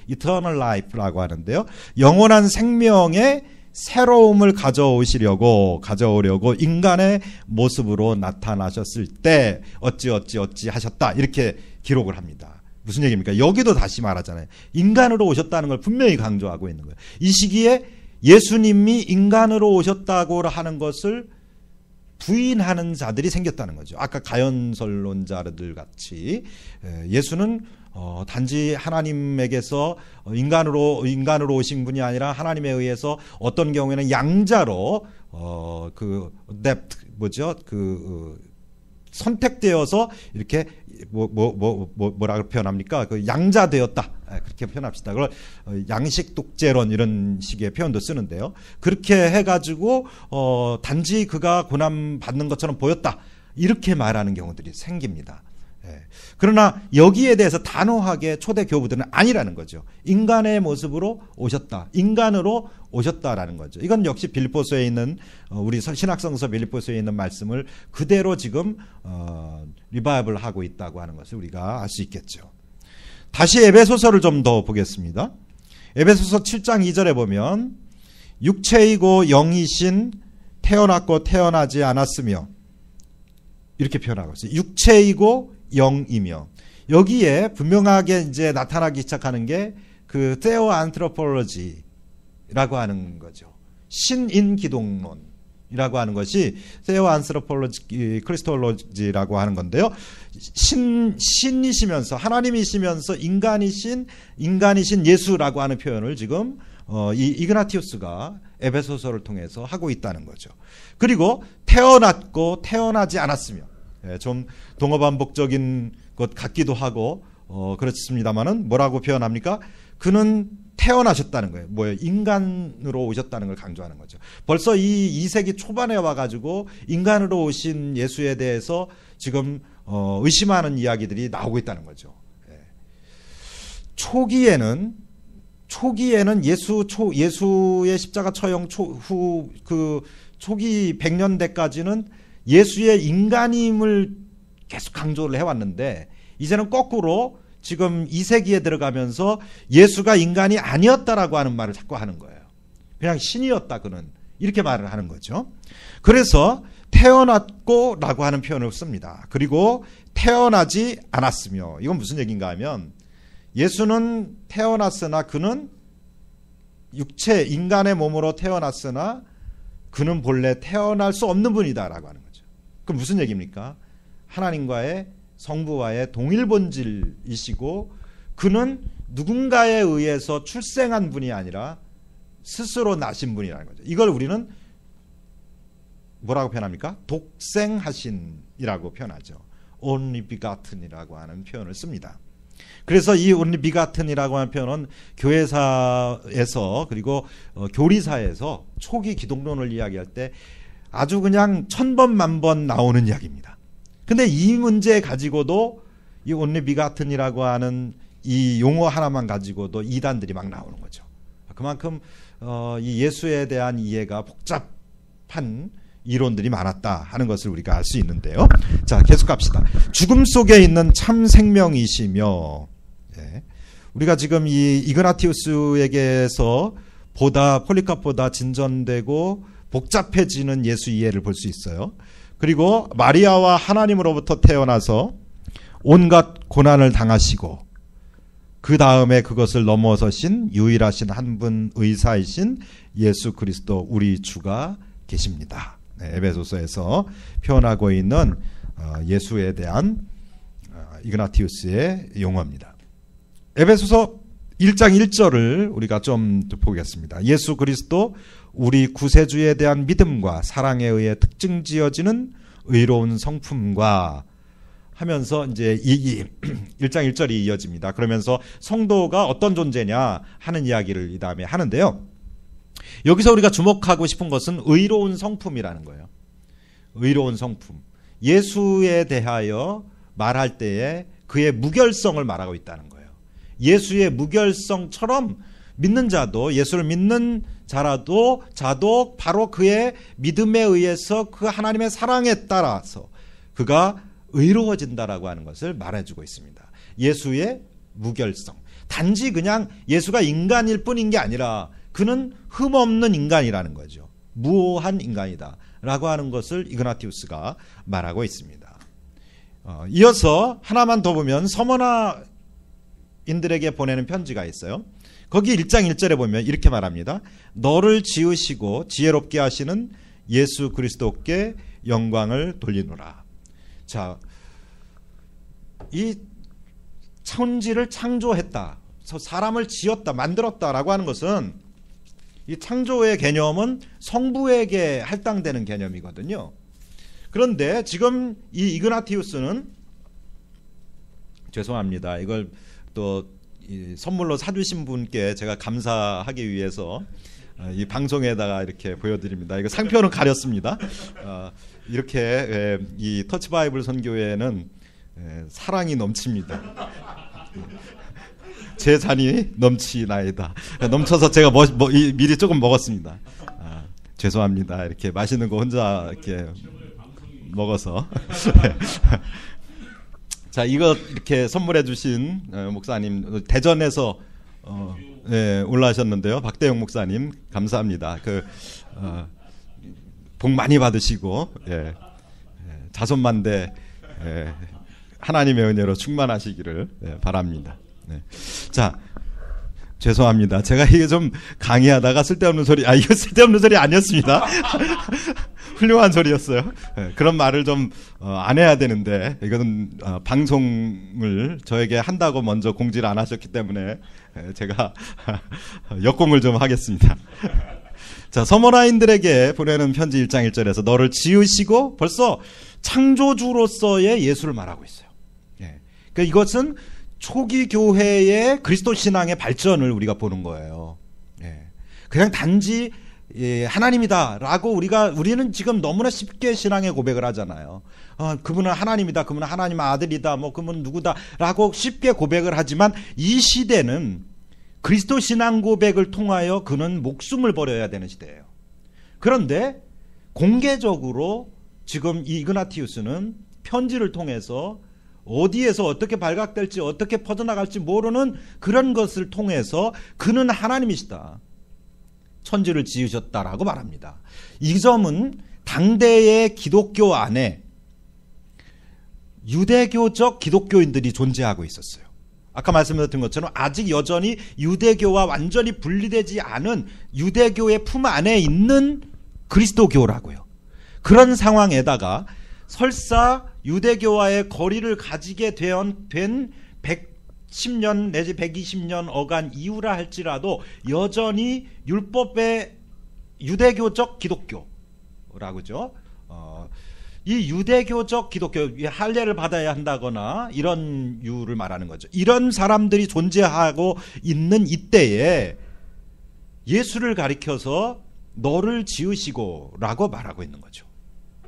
Eternal Life라고 하는데요. 영원한 생명의 새로움을 가져오려고 인간의 모습으로 나타나셨을 때 어찌 하셨다. 이렇게 기록을 합니다. 무슨 얘기입니까? 여기도 다시 말하잖아요. 인간으로 오셨다는 걸 분명히 강조하고 있는 거예요. 이 시기에 예수님이 인간으로 오셨다고 하는 것을 부인하는 자들이 생겼다는 거죠. 아까 가연설론자들 같이 예수는 단지 하나님에게서 인간으로 오신 분이 아니라 하나님에 의해서 어떤 경우에는 양자로 선택되어서 이렇게 뭐라고 표현합니까? 그 양자되었다. 그렇게 표현합시다. 그걸 양식 독재론 이런 식의 표현도 쓰는데요. 그렇게 해가지고 단지 그가 고난 받는 것처럼 보였다. 이렇게 말하는 경우들이 생깁니다. 그러나 여기에 대해서 단호하게 초대 교부들은 아니라는 거죠. 인간의 모습으로 오셨다. 인간으로 오셨다라는 거죠. 이건 역시 빌립보서에 있는 우리 신학성서 빌립보서에 있는 말씀을 그대로 지금 리바이벌 하고 있다고 하는 것을 우리가 알 수 있겠죠. 다시 에베소서를 좀 더 보겠습니다. 에베소서 7장 2절에 보면 육체이고 영이신 태어났고 태어나지 않았으며 이렇게 표현하고 있어요. 육체이고 영이며 여기에 분명하게 이제 나타나기 시작하는 게 그 테오 안트로폴로지라고 하는 거죠. 신인 기독론이라고 하는 것이 테오 안트로폴로지 크리스톨로지라고 하는 건데요. 신이시면서 하나님이시면서 인간이신 예수라고 하는 표현을 지금 이 이그나티우스가 에베소서를 통해서 하고 있다는 거죠. 그리고 태어났고 태어나지 않았으며 좀 동어반복적인 것 같기도 하고 그렇습니다만은 뭐라고 표현합니까? 그는 태어나셨다는 거예요. 뭐예요? 인간으로 오셨다는 걸 강조하는 거죠. 벌써 이 2세기 초반에 와가지고 인간으로 오신 예수에 대해서 지금 의심하는 이야기들이 나오고 있다는 거죠. 초기에는 예수의 십자가 처형 후 그 초기 100년대까지는 예수의 인간임을 계속 강조를 해왔는데 이제는 거꾸로 지금 2세기에 들어가면서 예수가 인간이 아니었다라고 하는 말을 자꾸 하는 거예요. 그냥 신이었다 그는 이렇게 말을 하는 거죠. 그래서 태어났고 라고 하는 표현을 씁니다. 그리고 태어나지 않았으며 이건 무슨 얘기인가 하면 예수는 태어났으나 그는 육체 인간의 몸으로 태어났으나 그는 본래 태어날 수 없는 분이다라고 하는 거죠. 그럼 무슨 얘기입니까? 하나님과의 성부와의 동일 본질이시고 그는 누군가에 의해서 출생한 분이 아니라 스스로 나신 분이라는 거죠. 이걸 우리는 뭐라고 표현합니까? 독생하신이라고 표현하죠. only begotten이라고 하는 표현을 씁니다. 그래서 이 only begotten이라고 하는 표현은 교회사에서 그리고 교리사에서 초기 기독론을 이야기할 때 아주 그냥 1000번 만번 나오는 이야기입니다. 근데 이 문제 가지고도 이 only begotten이라고 하는 이 용어 하나만 가지고도 이단들이 막 나오는 거죠. 그만큼 이 예수에 대한 이해가 복잡한 이론들이 많았다 하는 것을 우리가 알 수 있는데요. 자, 계속 갑시다. 죽음 속에 있는 참 생명이시며 우리가 지금 이 이그나티우스에게서 폴리카보다 진전되고 복잡해지는 예수 이해를 볼 수 있어요. 그리고 마리아와 하나님으로부터 태어나서 온갖 고난을 당하시고 그 다음에 그것을 넘어서신 유일하신 한 분 의사이신 예수 그리스도 우리 주가 계십니다. 에베소서에서 표현하고 있는 예수에 대한 이그나티우스의 용어입니다. 에베소서 1장 1절을 우리가 좀 보겠습니다. 예수 그리스도 우리 구세주에 대한 믿음과 사랑에 의해 특징 지어지는 의로운 성품과 하면서 이제 1장 1절이 이어집니다. 그러면서 성도가 어떤 존재냐 하는 이야기를 이 다음에 하는데요. 여기서 우리가 주목하고 싶은 것은 의로운 성품이라는 거예요. 의로운 성품. 예수에 대하여 말할 때에 그의 무결성을 말하고 있다는 거예요. 예수의 무결성처럼 믿는 자도, 예수를 믿는 자도 바로 그의 믿음에 의해서 그 하나님의 사랑에 따라서 그가 의로워진다라고 하는 것을 말해주고 있습니다. 예수의 무결성. 단지 그냥 예수가 인간일 뿐인 게 아니라 그는 흠없는 인간이라는 거죠. 무오한 인간이다 라고 하는 것을 이그나티우스가 말하고 있습니다. 이어서 하나만 더 보면 서머나인들에게 보내는 편지가 있어요. 거기 1장 1절에 보면 이렇게 말합니다. 너를 지으시고 지혜롭게 하시는 예수 그리스도께 영광을 돌리노라. 자, 이 천지를 창조했다, 사람을 지었다, 만들었다라고 하는 것은 이 창조의 개념은 성부에게 할당되는 개념이거든요. 그런데 지금 이 이그나티우스는, 죄송합니다, 이걸 또 선물로 사주신 분께 제가 감사하기 위해서 이 방송에다가 이렇게 보여드립니다. 이거 상표는 가렸습니다. 이렇게 이 터치바이블 선교회는 사랑이 넘칩니다. 제 잔이 넘치나이다. 넘쳐서 제가 미리 조금 먹었습니다. 죄송합니다. 이렇게 맛있는 거 혼자 이렇게 먹어서. 자, 이거 이렇게 선물해 주신 목사님, 대전에서 올라오셨는데요. 박대영 목사님 감사합니다. 복 많이 받으시고 자손만대 하나님의 은혜로 충만하시기를 바랍니다. 자, 죄송합니다. 제가 이게 좀 강의하다가 쓸데없는 소리, 이거 쓸데없는 소리 아니었습니다. 훌륭한 소리였어요. 그런 말을 좀 안 해야 되는데, 이거는 방송을 저에게 한다고 먼저 공지를 안 하셨기 때문에 제가 역공을 좀 하겠습니다. 자, 서머나인들에게 보내는 편지 1장 1절에서 너를 지으시고, 벌써 창조주로서의 예수를 말하고 있어요. 그러니까 이것은 초기 교회의 그리스도 신앙의 발전을 우리가 보는 거예요. 그냥 단지 하나님이다라고 우리는 지금 너무나 쉽게 신앙의 고백을 하잖아요. 그분은 하나님이다, 그분은 하나님 아들이다, 그분은 누구다라고 쉽게 고백을 하지만, 이 시대는 그리스도 신앙 고백을 통하여 그는 목숨을 버려야 되는 시대예요. 그런데 공개적으로 지금 이 이그나티우스는 편지를 통해서 어디에서 어떻게 발각될지, 어떻게 퍼져나갈지 모르는 그런 것을 통해서 그는 하나님이시다, 천지를 지으셨다라고 말합니다. 이 점은 당대의 기독교 안에 유대교적 기독교인들이 존재하고 있었어요. 아까 말씀드렸던 것처럼 아직 여전히 유대교와 완전히 분리되지 않은 유대교의 품 안에 있는 그리스도교라고요. 그런 상황에다가 설사 유대교와의 거리를 가지게 된 110년 내지 120년 어간 이후라 할지라도 여전히 율법의 유대교적 기독교라고죠. 이 유대교적 기독교, 할례를 받아야 한다거나 이런 이유를 말하는 거죠. 이런 사람들이 존재하고 있는 이때에 예수를 가리켜서 너를 지으시고 라고 말하고 있는 거죠.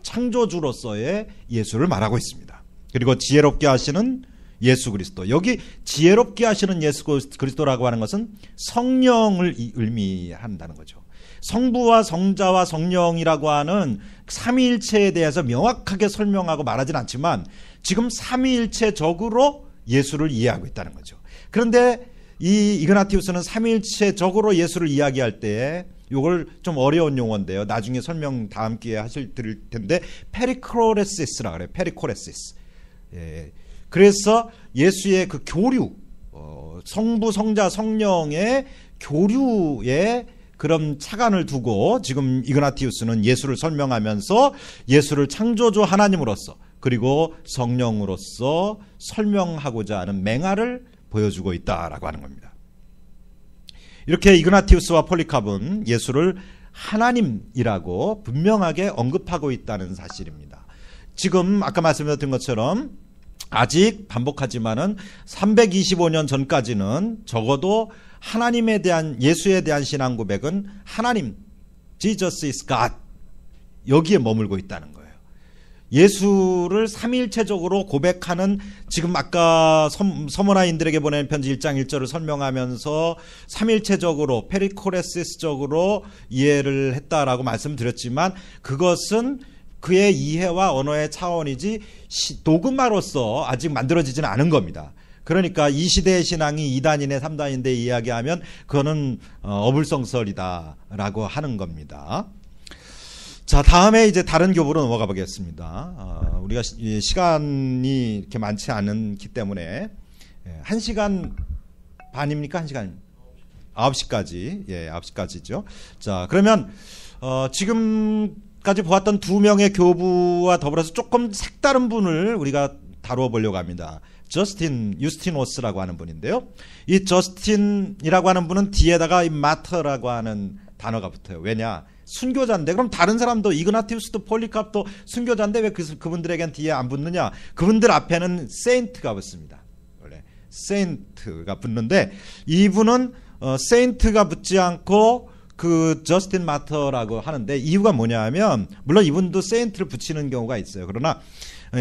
창조주로서의 예수를 말하고 있습니다. 그리고 지혜롭게 하시는 예수 그리스도. 여기 지혜롭게 하시는 예수 그리스도라고 하는 것은 성령을 의미한다는 거죠. 성부와 성자와 성령이라고 하는 삼위일체에 대해서 명확하게 설명하고 말하진 않지만 지금 삼위일체적으로 예수를 이해하고 있다는 거죠. 그런데 이 이그나티우스는 삼위일체적으로 예수를 이야기할 때, 이걸 좀 어려운 용어인데요, 나중에 설명 다음 기회에 드릴 텐데, 페리코레시스라 그래요. 페리코레시스. 그래서 예수의 그 교류, 성부, 성자, 성령의 교류에 그런 차관을 두고 지금 이그나티우스는 예수를 설명하면서 예수를 창조주 하나님으로서 그리고 성령으로서 설명하고자 하는 맹활을 보여주고 있다라고 하는 겁니다. 이렇게 이그나티우스와 폴리캅은 예수를 하나님이라고 분명하게 언급하고 있다는 사실입니다. 지금 아까 말씀드렸던 것처럼 아직 반복하지만은 325년 전까지는 적어도 하나님에 대한, 예수에 대한 신앙 고백은 하나님, Jesus is God, 여기에 머물고 있다는 거예요. 예수를 삼위일체적으로 고백하는, 지금 아까 서문화인들에게 보낸 편지 1장 1절을 설명하면서 삼위일체적으로 페리코레시스적으로 이해를 했다라고 말씀드렸지만, 그것은 그의 이해와 언어의 차원이지 도그마로서 아직 만들어지지는 않은 겁니다. 그러니까 이 시대의 신앙이 2단이네 3단인데 이야기하면 그거는 어불성설이다라고 하는 겁니다. 자, 다음에 이제 다른 교부로 넘어가 보겠습니다. 우리가 시간이 이렇게 많지 않기 때문에 1시간 반입니까? 1시간? 9시까지. 예, 9시까지죠. 자, 그러면 지금까지 보았던 두 명의 교부와 더불어서 조금 색다른 분을 우리가 다루어 보려고 합니다. 저스틴 유스티노스라고 하는 분인데요. 이 저스틴이라고 하는 분은 뒤에다가 이 마터라고 하는 단어가 붙어요. 왜냐? 순교자인데, 그럼 다른 사람도 이그나티우스도 폴리캅도 순교자인데 왜 그분들에겐 뒤에 안 붙느냐? 그분들 앞에는 세인트가 붙습니다. 원래 세인트가 붙는데, 이분은 세인트가 붙지 않고 그 저스틴 마터라고 하는데, 이유가 뭐냐면, 물론 이분도 세인트를 붙이는 경우가 있어요. 그러나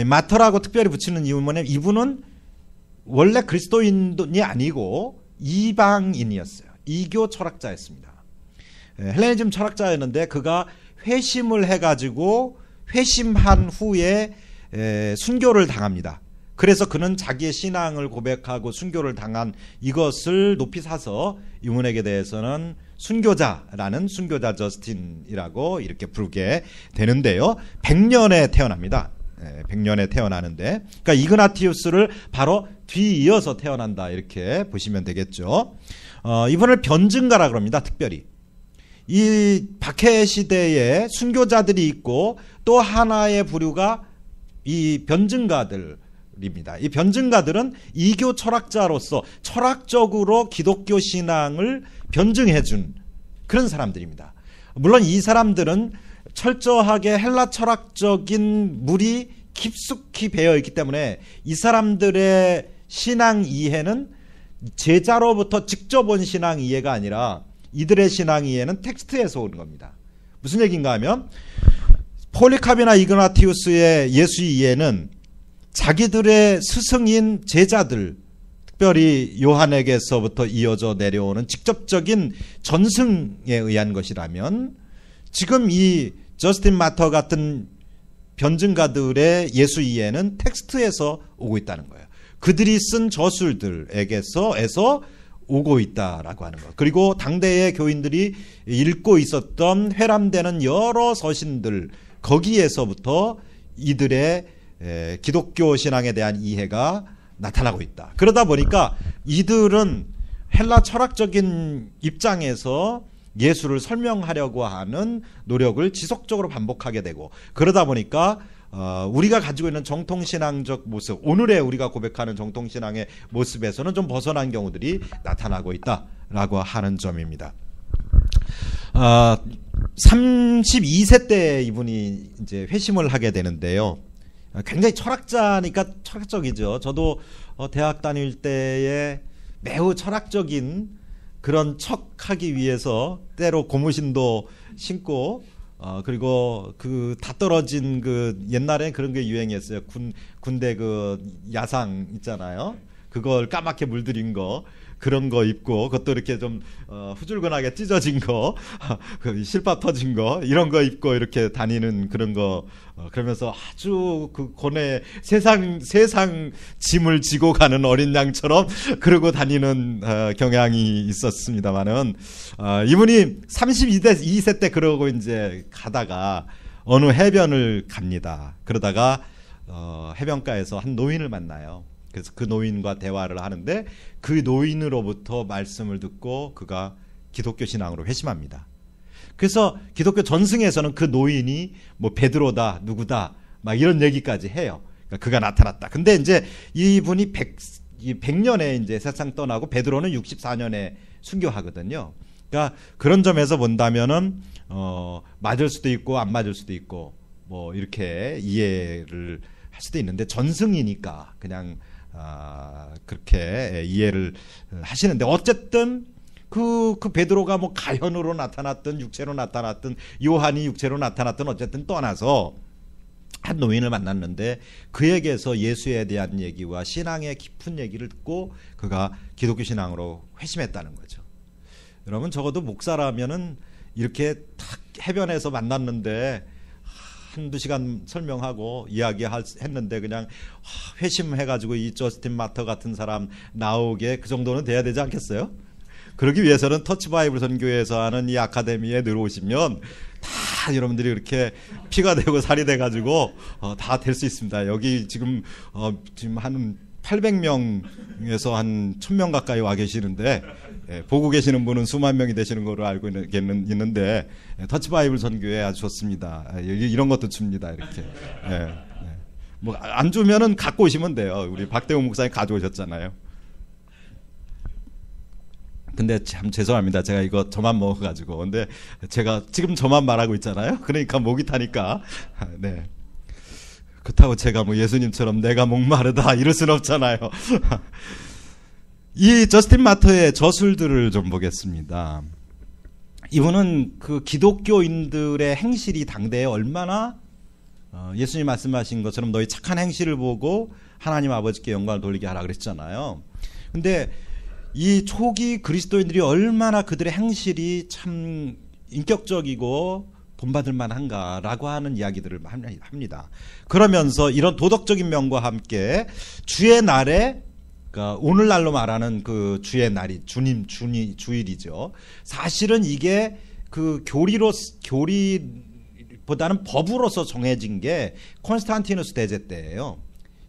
마터라고 특별히 붙이는 이유는 뭐냐면, 이분은 원래 그리스도인이 아니고 이방인이었어요. 이교 철학자였습니다. 헬레니즘 철학자였는데, 그가 회심을 해가지고 회심한 후에 순교를 당합니다. 그래서 그는 자기의 신앙을 고백하고 순교를 당한 이것을 높이 사서 이분에게 대해서는 순교자라는, 순교자 저스틴이라고 이렇게 부르게 되는데요. 100년에 태어납니다. 100년에 태어나는데, 그러니까 이그나티우스를 바로 뒤이어서 태어난다, 이렇게 보시면 되겠죠. 이분을 변증가라 그럽니다. 특별히 이 박해 시대에 순교자들이 있고, 또 하나의 부류가 이 변증가들입니다. 이 변증가들은 이교 철학자로서 철학적으로 기독교 신앙을 변증해준 그런 사람들입니다. 물론 이 사람들은 철저하게 헬라 철학적인 물이 깊숙이 배어 있기 때문에 이 사람들의 신앙 이해는 제자로부터 직접 온 신앙 이해가 아니라, 이들의 신앙 이해는 텍스트에서 오는 겁니다. 무슨 얘기인가 하면, 폴리캅이나 이그나티우스의 예수 이해는 자기들의 스승인 제자들, 특별히 요한에게서부터 이어져 내려오는 직접적인 전승에 의한 것이라면, 지금 이 저스틴 마터 같은 변증가들의 예수 이해는 텍스트에서 오고 있다는 거예요. 그들이 쓴 저술들에게서 오고 있다라고 하는 것. 그리고 당대의 교인들이 읽고 있었던 회람되는 여러 서신들, 거기에서부터 이들의 기독교 신앙에 대한 이해가 나타나고 있다. 그러다 보니까 이들은 헬라 철학적인 입장에서 예수를 설명하려고 하는 노력을 지속적으로 반복하게 되고, 그러다 보니까 우리가 가지고 있는 정통신앙적 모습, 오늘의 우리가 고백하는 정통신앙의 모습에서는 좀 벗어난 경우들이 나타나고 있다라고 하는 점입니다. 32세 때 이분이 이제 회심을 하게 되는데요. 굉장히 철학자니까 철학적이죠. 저도 대학 다닐 때에 매우 철학적인 그런 척하기 위해서 때로 고무신도 신고, 그리고 그 다 떨어진 그 옛날에 그런 게 유행했어요. 군대 그 야상 있잖아요. 그걸 까맣게 물들인 거, 그런 거 입고, 그것도 이렇게 좀 후줄근하게 찢어진 거, 그 실밥 터진 거, 이런 거 입고 이렇게 다니는 그런 거, 그러면서 아주 그 고뇌, 세상 짐을 지고 가는 어린 양처럼 그러고 다니는 경향이 있었습니다만은, 이분이 32세 때 그러고 이제 가다가 어느 해변을 갑니다. 그러다가 해변가에서 한 노인을 만나요. 그래서 그 노인과 대화를 하는데, 그 노인으로부터 말씀을 듣고 그가 기독교 신앙으로 회심합니다. 그래서 기독교 전승에서는 그 노인이 뭐 베드로다, 누구다, 막 이런 얘기까지 해요. 그러니까 그가 나타났다. 근데 이제 이분이 100년에 이제 세상 떠나고, 베드로는 64년에 순교하거든요. 그러니까 그런 점에서 본다면은 맞을 수도 있고 안 맞을 수도 있고, 뭐 이렇게 이해를 할 수도 있는데 전승이니까 그냥 그렇게 이해를 하시는데, 어쨌든 그 베드로가 뭐 가현으로 나타났든 육체로 나타났든 요한이 육체로 나타났든 어쨌든 떠나서 한 노인을 만났는데 그에게서 예수에 대한 얘기와 신앙의 깊은 얘기를 듣고 그가 기독교 신앙으로 회심했다는 거죠. 여러분, 적어도 목사라면은 이렇게 탁 해변에서 만났는데 한두 시간 설명하고 이야기했는데 그냥 회심해가지고 이 저스틴 마터 같은 사람 나오게 그 정도는 돼야 되지 않겠어요? 그러기 위해서는 터치 바이블 선교회에서 하는 이 아카데미에 들어오시면 다 여러분들이 이렇게 피가 되고 살이 돼가지고 다 될 수 있습니다. 여기 지금 한 800명에서 한 1000명 가까이 와 계시는데, 보고 계시는 분은 수만 명이 되시는 걸로 알고 있는데, 터치 바이블 선교회 아주 좋습니다. 이런 것도 줍니다. 이렇게. 뭐 안 주면은 갖고 오시면 돼요. 우리 박대웅 목사님 가져오셨잖아요. 근데 참 죄송합니다. 제가 이거 저만 먹어가지고. 근데 제가 지금 저만 말하고 있잖아요. 그러니까 목이 타니까. 네. 그렇다고 제가 뭐 예수님처럼 내가 목마르다 이럴 순 없잖아요. 이 저스틴 마터의 저술들을 좀 보겠습니다. 이분은 그 기독교인들의 행실이 당대에 얼마나 예수님 말씀하신 것처럼 너희 착한 행실을 보고 하나님 아버지께 영광을 돌리게 하라 그랬잖아요. 근데 이 초기 그리스도인들이 얼마나 그들의 행실이 참 인격적이고 본받을 만한가라고 하는 이야기들을 합니다. 그러면서 이런 도덕적인 면과 함께 주의 날에, 그러니까 오늘날로 말하는 그 주의 날이 주일이죠. 사실은 이게 그 교리보다는 법으로서 정해진 게 콘스탄티누스 대제 때예요.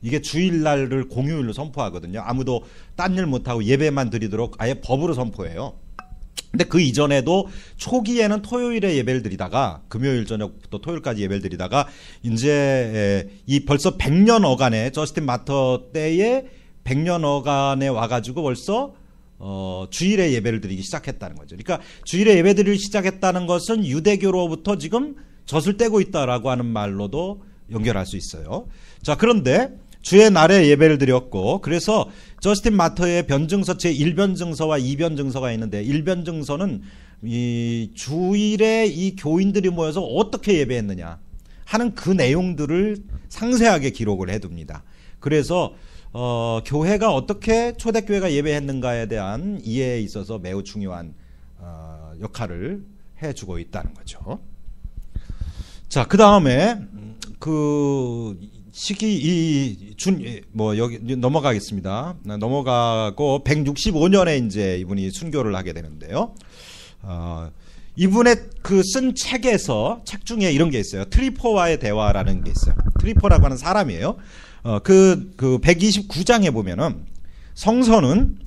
이게 주일날을 공휴일로 선포하거든요. 아무도 딴 일 못하고 예배만 드리도록 아예 법으로 선포해요. 근데 그 이전에도 초기에는 토요일에 예배를 드리다가 금요일 저녁부터 토요일까지 예배를 드리다가 이제 이 벌써 100년 어간에 저스틴 마터 때에 100년 어간에 와가지고 벌써 주일에 예배를 드리기 시작했다는 거죠. 그러니까 주일에 예배 드리기 시작했다는 것은 유대교로부터 지금 젖을 떼고 있다라고 하는 말로도 연결할 수 있어요. 자, 그런데 주의 날에 예배를 드렸고, 그래서 저스틴 마터의 변증서 제1변증서와 2변증서가 있는데, 1변증서는 이 주일에 이 교인들이 모여서 어떻게 예배했느냐 하는 그 내용들을 상세하게 기록을 해둡니다. 그래서 교회가 어떻게 초대교회가 예배했는가에 대한 이해에 있어서 매우 중요한 역할을 해주고 있다는 거죠. 자, 그 다음에 여기 넘어가겠습니다. 넘어가고 165년에 이제 이분이 순교를 하게 되는데요. 이분의 그 쓴 책 중에 이런 게 있어요. 트리포와의 대화라는 게 있어요. 트리포라고 하는 사람이에요. 그 129장에 보면은 성서는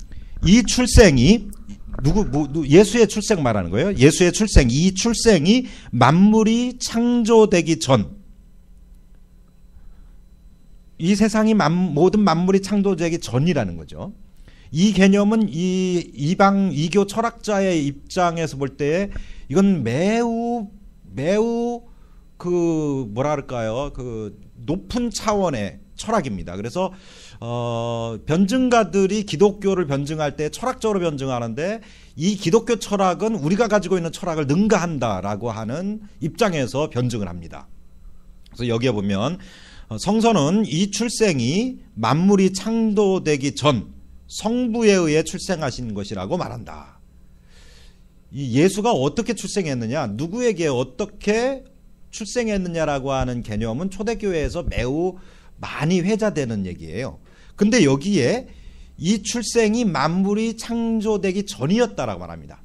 이 출생이 예수의 출생 말하는 거예요. 예수의 출생, 이 출생이 만물이 창조되기 전, 이 세상이 모든 만물이 창조되기 전이라는 거죠. 이 개념은 이교 철학자의 입장에서 볼 때 이건 매우 그 높은 차원의 철학입니다. 그래서 변증가들이 기독교를 변증할 때 철학적으로 변증하는데, 이 기독교 철학은 우리가 가지고 있는 철학을 능가한다라고 하는 입장에서 변증을 합니다. 그래서 여기에 보면 성서는 이 출생이 만물이 창조되기 전 성부에 의해 출생하신 것이라고 말한다. 이 예수가 어떻게 출생했느냐, 누구에게 어떻게 출생했느냐라고 하는 개념은 초대교회에서 매우 많이 회자되는 얘기예요. 근데 여기에 이 출생이 만물이 창조되기 전이었다라고 말합니다.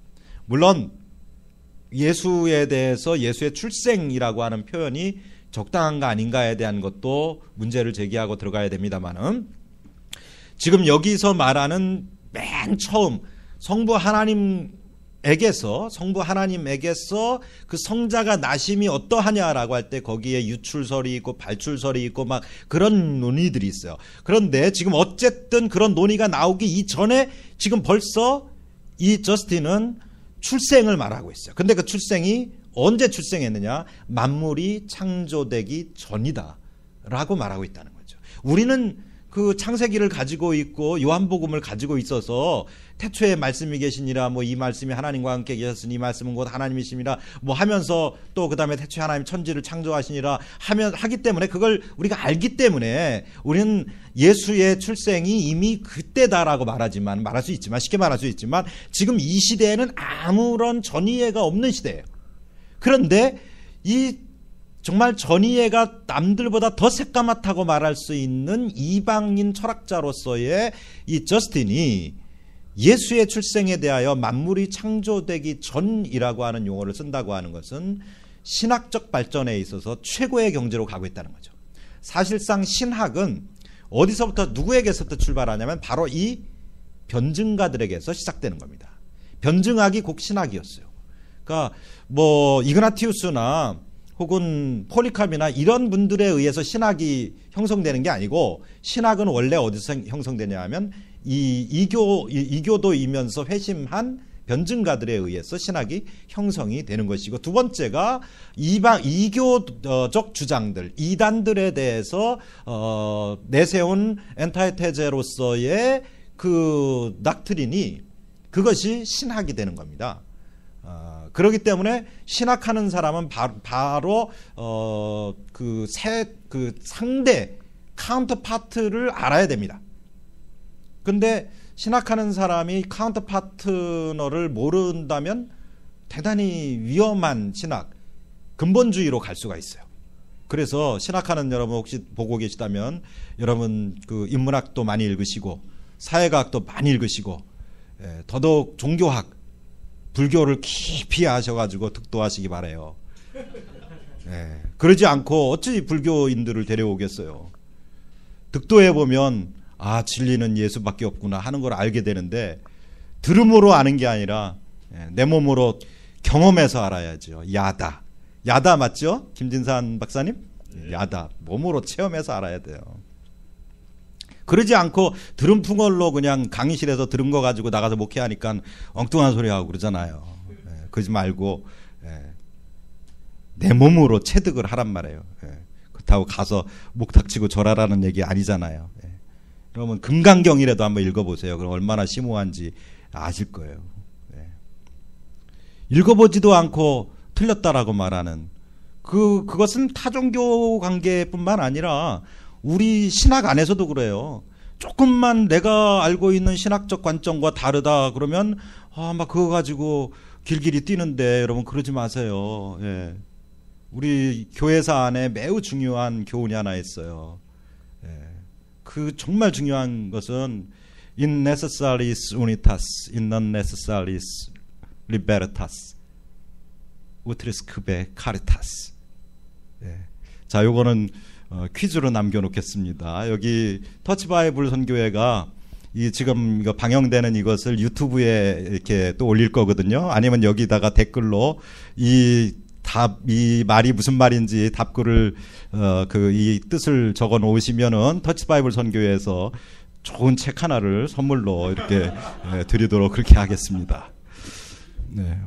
물론 예수에 대해서 예수의 출생이라고 하는 표현이 적당한가 아닌가에 대한 것도 문제를 제기하고 들어가야 됩니다만은, 지금 여기서 말하는 맨 처음 성부 하나님에게서 그 성자가 나심이 어떠하냐라고 할 때 거기에 유출설이 있고 발출설이 있고 막 그런 논의들이 있어요. 그런데 지금 어쨌든 그런 논의가 나오기 이전에 지금 벌써 이 저스틴은 출생을 말하고 있어요. 근데 그 출생이 언제 출생했느냐? 만물이 창조되기 전이다 라고 말하고 있다는 거죠. 우리는 그 창세기를 가지고 있고 요한복음을 가지고 있어서 태초에 말씀이 계시니라 뭐 이 말씀이 하나님과 함께 계셨으니 이 말씀은 곧 하나님이심이라 뭐 하면서 또 그다음에 태초에 하나님 천지를 창조하시니라 하기 때문에 그걸 우리가 알기 때문에 우리는 예수의 출생이 이미 그때다라고 말할 수 있지만 쉽게 말할 수 있지만 지금 이 시대에는 아무런 전이해가 없는 시대예요. 그런데 이 정말 전이해가 남들보다 더 새까맣다고 말할 수 있는 이방인 철학자로서의 이 저스틴이 예수의 출생에 대하여 만물이 창조되기 전이라고 하는 용어를 쓴다고 하는 것은 신학적 발전에 있어서 최고의 경지로 가고 있다는 거죠. 사실상 신학은 어디서부터 누구에게서부터 출발하냐면 바로 이 변증가들에게서 시작되는 겁니다. 변증학이 곧 신학이었어요. 그러니까 뭐 이그나티우스나 혹은 폴리카비나 이런 분들에 의해서 신학이 형성되는 게 아니고 신학은 원래 어디서 형성되냐 하면 이교도이면서 회심한 변증가들에 의해서 신학이 형성이 되는 것이고 두 번째가 이교적 주장들 이단들에 대해서 내세운 엔타이테제로서의 그 닥트린이 그것이 신학이 되는 겁니다. 그렇기 때문에 신학하는 사람은 바로 그 상대 카운터파트를 알아야 됩니다. 근데 신학하는 사람이 카운터파트너를 모른다면 대단히 위험한 신학, 근본주의로 갈 수가 있어요. 그래서 신학하는 여러분 혹시 보고 계시다면 여러분 그 인문학도 많이 읽으시고 사회과학도 많이 읽으시고 더더욱 종교학 불교를 깊이 아셔가지고 득도하시기 바라요. 그러지 않고 어찌 불교인들을 데려오겠어요. 득도해보면 아 진리는 예수밖에 없구나 하는 걸 알게 되는데 들음으로 아는 게 아니라 내 몸으로 경험해서 알아야죠. 야다 맞죠? 김진산 박사님? 야다 몸으로 체험해서 알아야 돼요. 그러지 않고 들음풍얼로 그냥 강의실에서 들은 거 가지고 나가서 목회하니까 엉뚱한 소리 하고 그러잖아요. 그러지 말고 내 몸으로 체득을 하란 말이에요. 그렇다고 가서 목탁치고 절하라는 얘기 아니잖아요. 그러면 금강경이라도 한번 읽어보세요. 그럼 얼마나 심오한지 아실 거예요. 읽어보지도 않고 틀렸다라고 말하는 그것은 타종교 관계뿐만 아니라 우리 신학 안에서도 그래요. 조금만 내가 알고 있는 신학적 관점과 다르다 그러면 막 그거 가지고 길길이 뛰는데 여러분 그러지 마세요. 우리 교회사 안에 매우 중요한 교훈이 하나 있어요. 그 정말 중요한 것은 in necessaris unitas, in non necessaris libertas, utrisque caritas. 자, 요거는 퀴즈로 남겨놓겠습니다. 여기 터치바이블 선교회가 이 지금 이거 방영되는 이것을 유튜브에 이렇게 또 올릴 거거든요. 아니면 여기다가 댓글로 이 말이 무슨 말인지 답글을 이 뜻을 적어 놓으시면은 터치바이블 선교회에서 좋은 책 하나를 선물로 이렇게 드리도록 그렇게 하겠습니다.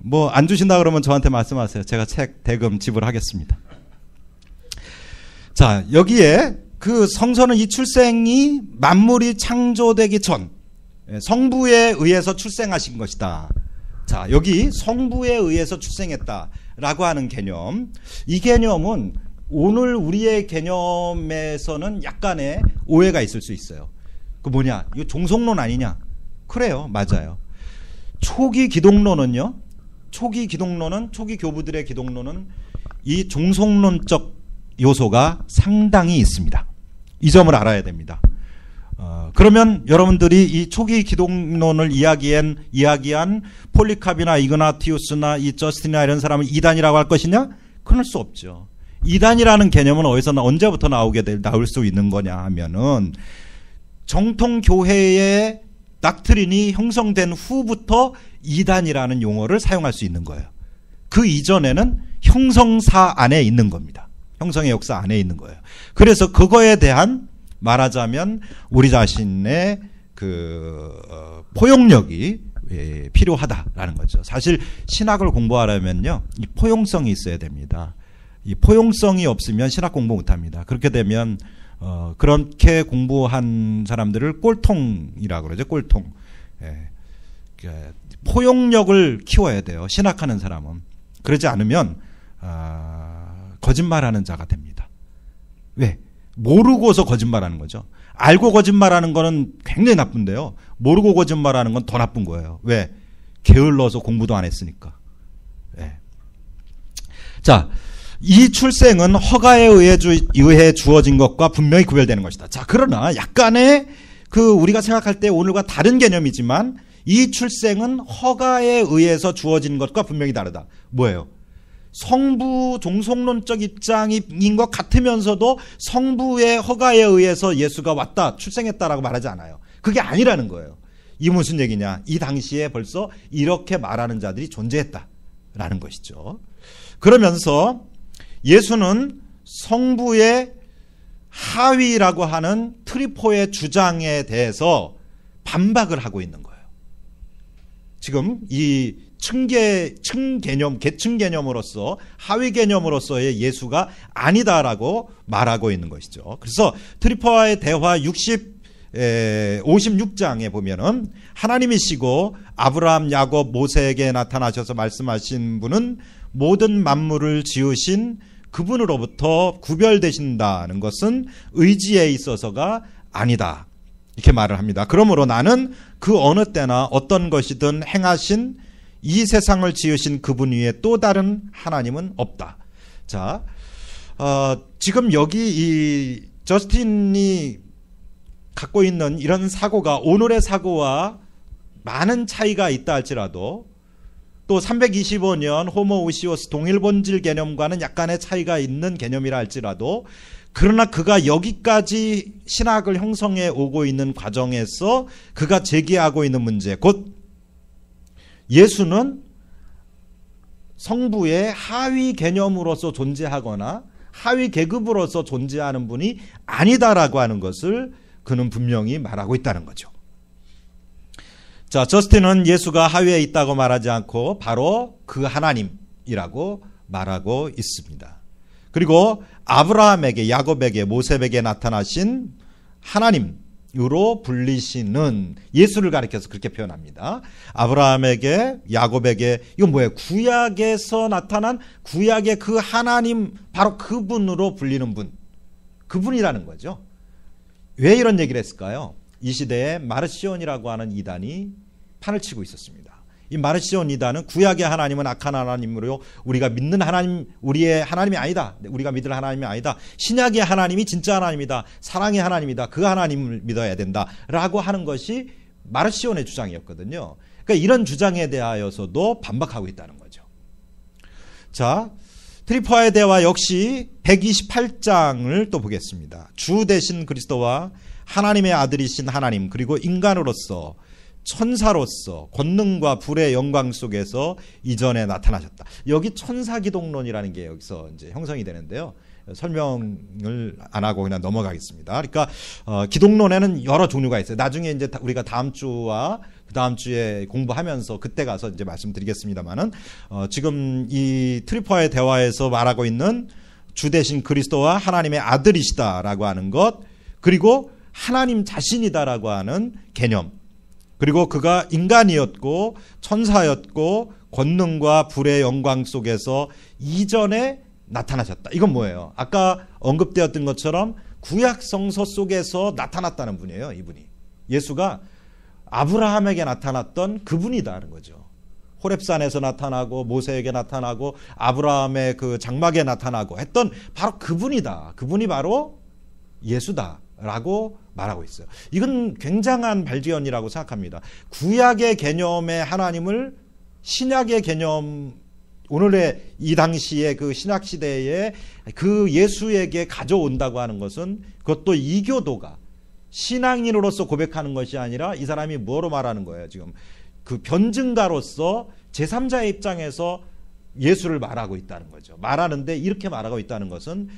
뭐 안 주신다 그러면 저한테 말씀하세요. 제가 책 대금 지불하겠습니다. 자, 여기에 그 성서는 이 출생이 만물이 창조되기 전 성부에 의해서 출생하신 것이다. 자, 여기 성부에 의해서 출생했다라고 하는 개념. 이 개념은 오늘 우리의 개념에서는 약간의 오해가 있을 수 있어요. 그 뭐냐? 이거 종속론 아니냐? 그래요. 맞아요. 초기 기독론은요. 초기 교부들의 기독론은 이 종속론적 요소가 상당히 있습니다. 이 점을 알아야 됩니다. 그러면 여러분들이 이 초기 기독론을 이야기한 폴리카비나 이그나티우스나 이 저스틴이나 이런 사람을 이단이라고 할 것이냐? 그럴 수 없죠. 이단이라는 개념은 어디서 언제부터 나올 수 있는 거냐 하면은 정통 교회의 닥트린이 형성된 후부터 이단이라는 용어를 사용할 수 있는 거예요. 그 이전에는 형성사 안에 있는 겁니다. 형성의 역사 안에 있는 거예요. 그래서 그거에 대한 말하자면 우리 자신의 포용력이 필요하다라는 거죠. 사실 신학을 공부하려면요, 이 포용성이 있어야 됩니다. 이 포용성이 없으면 신학 공부 못합니다. 그렇게 되면 그렇게 공부한 사람들을 꼴통이라고 그러죠. 꼴통. 예. 포용력을 키워야 돼요. 신학하는 사람은. 그러지 않으면 거짓말하는 자가 됩니다. 왜? 모르고서 거짓말하는 거죠. 알고 거짓말하는 거는 굉장히 나쁜데요. 모르고 거짓말하는 건 더 나쁜 거예요. 왜? 게을러서 공부도 안 했으니까. 예. 자, 이 출생은 허가에 의해 주어진 것과 분명히 구별되는 것이다. 자, 그러나 약간의 우리가 생각할 때 오늘과 다른 개념이지만 이 출생은 허가에 의해서 주어진 것과 분명히 다르다. 뭐예요? 성부 종속론적 입장인 것 같으면서도 성부의 허가에 의해서 예수가 왔다, 출생했다라고 말하지 않아요. 그게 아니라는 거예요. 이 무슨 얘기냐? 이 당시에 벌써 이렇게 말하는 자들이 존재했다라는 것이죠. 그러면서 예수는 성부의 하위라고 하는 트리포의 주장에 대해서 반박을 하고 있는 거예요. 지금 이 계층 개념으로서 하위 개념으로서의 예수가 아니다라고 말하고 있는 것이죠. 그래서 트리포와의 대화 56장에 보면은 하나님이시고 아브라함, 야곱, 모세에게 나타나셔서 말씀하신 분은 모든 만물을 지으신 그분으로부터 구별되신다는 것은 의지에 있어서가 아니다. 이렇게 말을 합니다. 그러므로 나는 그 어느 때나 어떤 것이든 행하신 이 세상을 지으신 그분 위에 또 다른 하나님은 없다. 자, 지금 여기 이 저스틴이 갖고 있는 이런 사고가 오늘의 사고와 많은 차이가 있다 할지라도 또 325년 호모우시오스 동일본질 개념과는 약간의 차이가 있는 개념이라 할지라도 그러나 그가 여기까지 신학을 형성해 오고 있는 과정에서 그가 제기하고 있는 문제, 곧 예수는 성부의 하위 개념으로서 존재하거나 하위 계급으로서 존재하는 분이 아니다라고 하는 것을 그는 분명히 말하고 있다는 거죠. 자, 저스틴은 예수가 하위에 있다고 말하지 않고 바로 그 하나님이라고 말하고 있습니다. 그리고 아브라함에게, 야곱에게, 모세에게 나타나신 하나님으로 불리시는 예수를 가리켜서 그렇게 표현합니다. 아브라함에게, 야곱에게, 이건 뭐예요? 구약에서 나타난 구약의 그 하나님, 바로 그분으로 불리는 분, 그분이라는 거죠. 왜 이런 얘기를 했을까요? 이 시대에 마르시온이라고 하는 이단이 판을 치고 있었습니다. 이 마르시온 이단은 구약의 하나님은 악한 하나님으로 우리가 믿는 하나님, 우리의 하나님이 아니다. 우리가 믿을 하나님이 아니다. 신약의 하나님이 진짜 하나님이다. 사랑의 하나님이다. 그 하나님을 믿어야 된다라고 하는 것이 마르시온의 주장이었거든요. 그러니까 이런 주장에 대하여서도 반박하고 있다는 거죠. 자, 트리포와의 대화 역시 128장을 또 보겠습니다. 주 되신 그리스도와 하나님의 아들이신 하나님, 그리고 인간으로서 천사로서 권능과 불의 영광 속에서 이전에 나타나셨다. 여기 천사기독론이라는 게 여기서 이제 형성이 되는데요. 설명을 안 하고 그냥 넘어가겠습니다. 그러니까 기독론에는 여러 종류가 있어요. 나중에 이제 우리가 다음 주와 그 다음 주에 공부하면서 그때 가서 이제 말씀드리겠습니다만은 지금 이 트리포와의 대화에서 말하고 있는 주 되신 그리스도와 하나님의 아들이시다라고 하는 것, 그리고 하나님 자신이다라고 하는 개념, 그리고 그가 인간이었고 천사였고 권능과 불의 영광 속에서 이전에 나타나셨다. 이건 뭐예요? 아까 언급되었던 것처럼 구약 성서 속에서 나타났다는 분이에요. 이분이 예수가 아브라함에게 나타났던 그분이다는 거죠. 호렙산에서 나타나고 모세에게 나타나고 아브라함의 그 장막에 나타나고 했던 바로 그분이다. 그분이 바로 예수다라고 말하고 있어요. 이건 굉장한 발견이라고 생각합니다. 구약의 개념의 하나님을 신약의 개념, 오늘의 이 당시의 그 신약 시대에 그 예수에게 가져온다고 하는 것은 그것도 이교도가 신앙인으로서 고백하는 것이 아니라 이 사람이 뭐로 말하는 거예요? 지금 그 변증가로서 제3자의 입장에서 예수를 말하고 있다는 거죠. 말하는데 이렇게 말하고 있다는 것은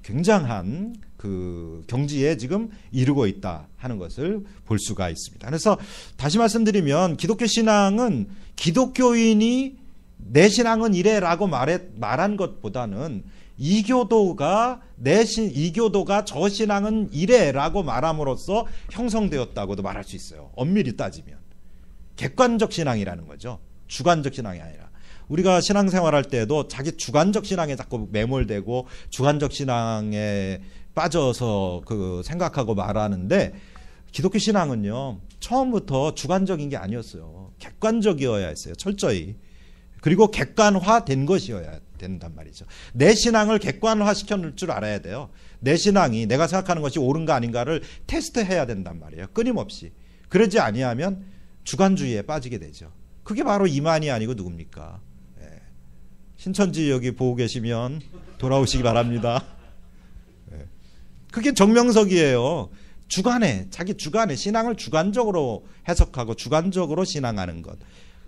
굉장한 그 경지에 지금 이르고 있다 하는 것을 볼 수가 있습니다. 그래서 다시 말씀드리면 기독교 신앙은 기독교인이 내 신앙은 이래라고 말한 것보다는 이교도가 이교도가 저 신앙은 이래라고 말함으로써 형성되었다고도 말할 수 있어요. 엄밀히 따지면 객관적 신앙이라는 거죠. 주관적 신앙이 아니라. 우리가 신앙생활할 때도 자기 주관적 신앙에 자꾸 매몰되고 주관적 신앙에 빠져서 생각하고 말하는데, 기독교 신앙은요 처음부터 주관적인 게 아니었어요. 객관적이어야 했어요. 철저히. 그리고 객관화된 것이어야 된단 말이죠. 내 신앙을 객관화시켜놓을 줄 알아야 돼요. 내 신앙이 내가 생각하는 것이 옳은가 아닌가를 테스트해야 된단 말이에요. 끊임없이. 그러지 아니하면 주관주의에 빠지게 되죠. 그게 바로 이만희 아니고 누굽니까? 신천지 여기 보고 계시면 돌아오시기 바랍니다. 그게 정명석이에요. 자기 주관에 신앙을 주관적으로 해석하고 주관적으로 신앙하는 것.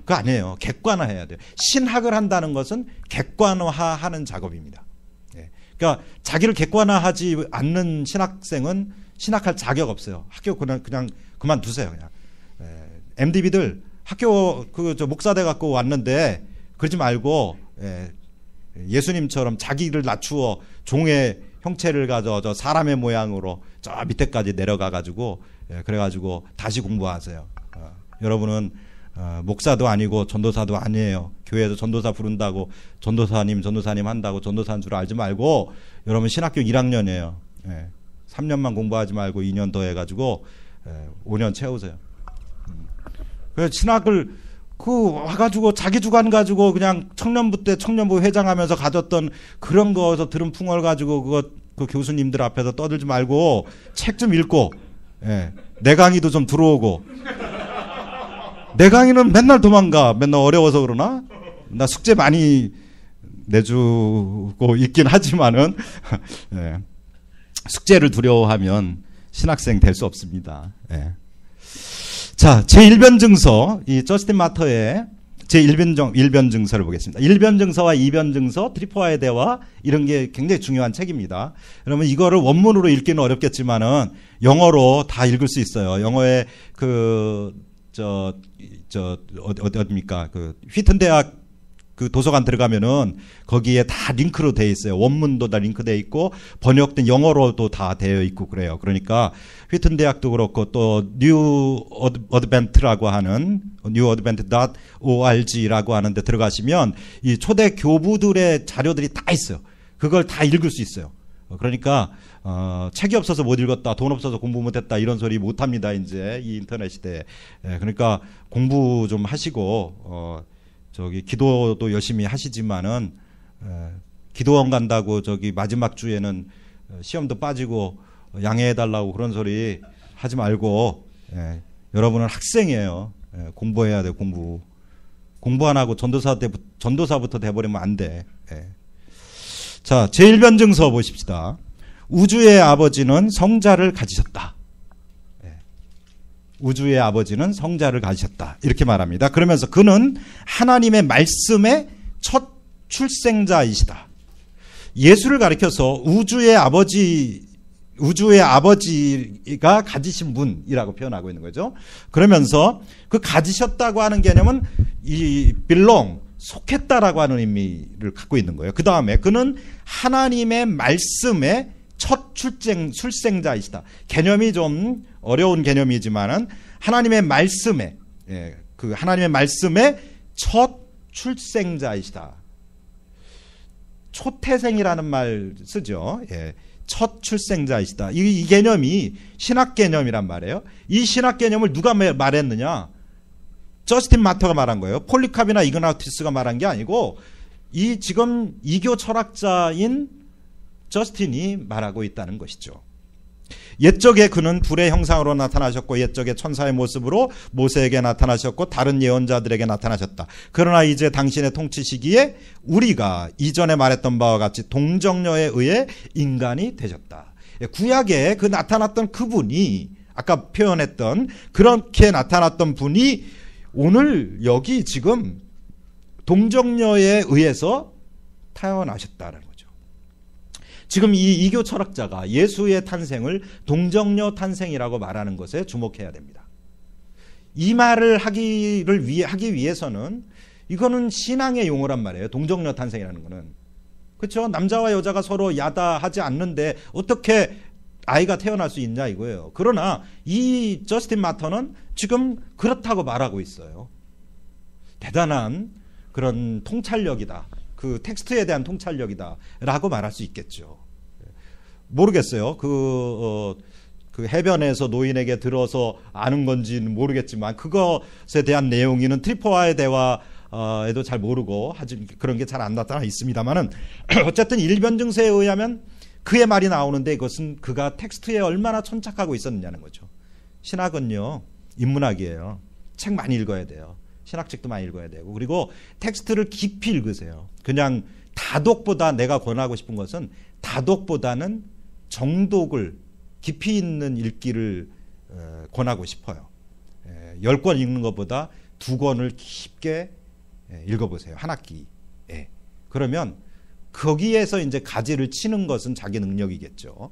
그거 아니에요. 객관화해야 돼요. 신학을 한다는 것은 객관화하는 작업입니다. 그러니까 자기를 객관화하지 않는 신학생은 신학할 자격 없어요. 학교 그냥 그만두세요. 그냥. MDB들 학교 목사대 갖고 왔는데 그러지 말고 예수님처럼 자기를 낮추어 종의 형체를 가져 저 사람의 모양으로 저 밑에까지 내려가 가지고 그래가지고 다시 공부하세요. 여러분은 목사도 아니고 전도사도 아니에요. 교회에서 전도사 부른다고 전도사님 한다고 전도사인 줄 알지 말고, 여러분 신학교 1학년이에요. 3년만 공부하지 말고 2년 더 해가지고 5년 채우세요. 그래서 신학을 와가지고 자기 주관 가지고 그냥 청년부 때 청년부 회장하면서 가졌던 그런 거에서 들은 풍월 가지고 그 교수님들 앞에서 떠들지 말고 책 좀 읽고, 내 강의도 좀 들어오고. 내 강의는 맨날 도망가. 맨날 어려워서 그러나? 나 숙제 많이 내주고 있긴 하지만은 숙제를 두려워하면 신학생 될 수 없습니다. 자, 제1변증서, 이 저스틴 마터의 제1변증서를 보겠습니다. 1변증서와 2변증서, 트리포와의 대화, 이런 게 굉장히 중요한 책입니다. 여러분, 이거를 원문으로 읽기는 어렵겠지만은 영어로 다 읽을 수 있어요. 영어에 어디입니까? 휘튼 대학 도서관 들어가면은 거기에 다 링크로 되어 있어요. 원문도 다 링크되어 있고 번역된 영어로도 다 되어 있고 그래요. 그러니까 휘튼 대학도 그렇고 또 뉴 어드벤트라고 하는 newadvent.org라고 하는 데 들어가시면 이 초대 교부들의 자료들이 다 있어요. 그걸 다 읽을 수 있어요. 그러니까 책이 없어서 못 읽었다, 돈 없어서 공부 못했다 이런 소리 못합니다. 이제 이 인터넷 시대에. 그러니까 공부 좀 하시고 기도도 열심히 하시지만은 기도원 간다고 마지막 주에는 시험도 빠지고 양해해달라고 그런 소리 하지 말고, 여러분은 학생이에요. 공부해야 돼. 공부 안 하고 전도사부터 돼버리면 안 돼. 자, 제1변증서 보십시다. 우주의 아버지는 성자를 가지셨다. 우주의 아버지는 성자를 가지셨다. 이렇게 말합니다. 그러면서 그는 하나님의 말씀의 첫 출생자이시다. 예수를 가리켜서 우주의 아버지가 가지신 분이라고 표현하고 있는 거죠. 그러면서 그 가지셨다고 하는 개념은 이 belong, 속했다라고 하는 의미를 갖고 있는 거예요. 그 다음에 그는 하나님의 말씀의 첫 출생자이시다. 개념이 좀 어려운 개념이지만은 하나님의 말씀의 하나님의 말씀의 첫 출생자이시다. 초태생이라는 말 쓰죠. 첫 출생자이시다. 이 개념이 신학 개념이란 말이에요. 이 신학 개념을 누가 말했느냐? 저스틴 마터가 말한 거예요. 폴리캅이나 이그나티스가 말한 게 아니고 이 지금 이교 철학자인 저스틴이 말하고 있다는 것이죠. 옛적에 그는 불의 형상으로 나타나셨고 옛적에 천사의 모습으로 모세에게 나타나셨고 다른 예언자들에게 나타나셨다. 그러나 이제 당신의 통치 시기에 우리가 이전에 말했던 바와 같이 동정녀에 의해 인간이 되셨다. 구약에 그 나타났던 그분이, 아까 표현했던 그렇게 나타났던 분이 오늘 여기 지금 동정녀에 의해서 태어나셨다는 거죠. 지금 이 이교 철학자가 예수의 탄생을 동정녀 탄생이라고 말하는 것에 주목해야 됩니다. 이 말을 하기 위해서는 이거는 신앙의 용어란 말이에요. 동정녀 탄생이라는 거는. 그렇죠? 남자와 여자가 서로 야다하지 않는데 어떻게 아이가 태어날 수 있냐 이거예요. 그러나 이 저스틴 마터는 지금 그렇다고 말하고 있어요. 대단한 그런 통찰력이다. 그 텍스트에 대한 통찰력이다 라고 말할 수 있겠죠. 모르겠어요. 그 해변에서 노인에게 들어서 아는 건지는 모르겠지만 그것에 대한 내용이는 트리포와의 대화에도 잘 모르고 하지 그런 게 잘 안 나타나 있습니다만은 어쨌든 일변증서에 의하면 그의 말이 나오는데 이것은 그가 텍스트에 얼마나 천착하고 있었느냐는 거죠. 신학은요 인문학이에요. 책 많이 읽어야 돼요. 신학책도 많이 읽어야 되고 그리고 텍스트를 깊이 읽으세요. 그냥 다독보다 내가 권하고 싶은 것은 다독보다는 정독을 깊이 있는 읽기를 권하고 싶어요. 10권 읽는 것보다 2권을 깊게 읽어보세요. 한 학기에. 그러면 거기에서 이제 가지를 치는 것은 자기 능력이겠죠.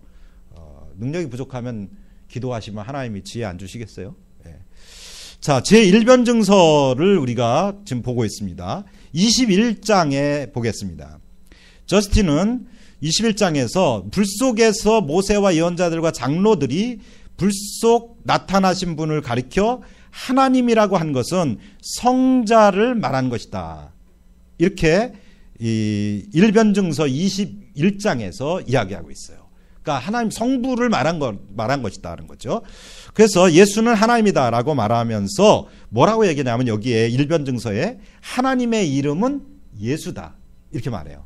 능력이 부족하면 기도하시면 하나님이 지혜 안 주시겠어요? 자, 제1변증서를 우리가 지금 보고 있습니다. 21장에 보겠습니다. 저스틴은 21장에서 불 속에서 모세와 예언자들과 장로들이 불 속 나타나신 분을 가리켜 하나님이라고 한 것은 성자를 말한 것이다. 이렇게 이 1변증서 21장에서 이야기하고 있어요. 그러니까 하나님 성부를 말한 것이다라는 거죠. 그래서 예수는 하나님이다라고 말하면서 뭐라고 얘기하냐면 여기에 1변증서에 하나님의 이름은 예수다 이렇게 말해요.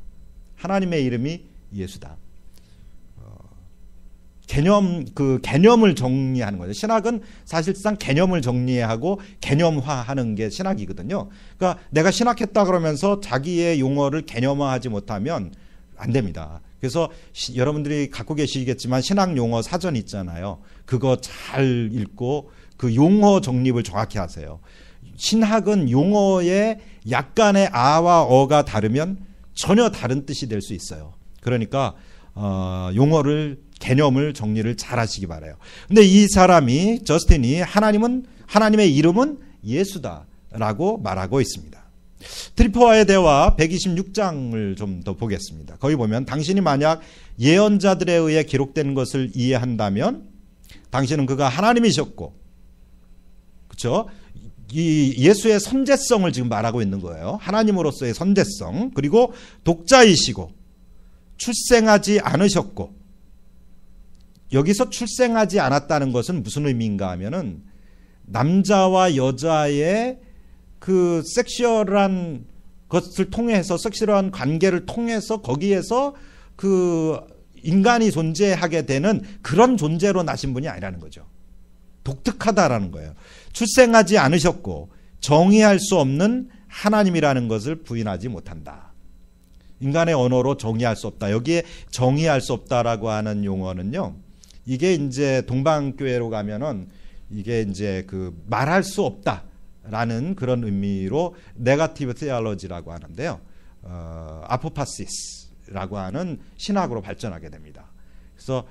하나님의 이름이 예수다. 개념을 정리하는 거죠. 신학은 사실상 개념을 정리하고 개념화하는 게 신학이거든요. 그러니까 내가 신학했다 그러면서 자기의 용어를 개념화하지 못하면 안 됩니다. 그래서 여러분들이 갖고 계시겠지만 신학 용어 사전 있잖아요. 그거 잘 읽고 그 용어 정립을 정확히 하세요. 신학은 용어의 약간의 아와 어가 다르면 전혀 다른 뜻이 될 수 있어요. 그러니까 용어를 개념을 정리를 잘 하시기 바라요. 근데 이 사람이 저스틴이 하나님의 이름은 예수다라고 말하고 있습니다. 트리포와의 대화 126장을 좀 더 보겠습니다. 거기 보면 당신이 만약 예언자들에 의해 기록된 것을 이해한다면 당신은 그가 하나님이셨고 그렇죠? 이 예수의 선제성을 지금 말하고 있는 거예요. 하나님으로서의 선제성 그리고 독자이시고 출생하지 않으셨고 여기서 출생하지 않았다는 것은 무슨 의미인가 하면은 남자와 여자의 그 섹슈얼한 것을 통해서 섹슈얼한 관계를 통해서 거기에서 그 인간이 존재하게 되는 그런 존재로 나신 분이 아니라는 거죠. 독특하다라는 거예요. 출생하지 않으셨고 정의할 수 없는 하나님이라는 것을 부인하지 못한다. 인간의 언어로 정의할 수 없다. 여기에 정의할 수 없다라고 하는 용어는요. 이게 이제 동방교회로 가면은 이게 이제 그 말할 수 없다라는 그런 의미로 네거티브 테올로지라고 하는데요. 아포파시스라고 하는 신학으로 발전하게 됩니다. 그래서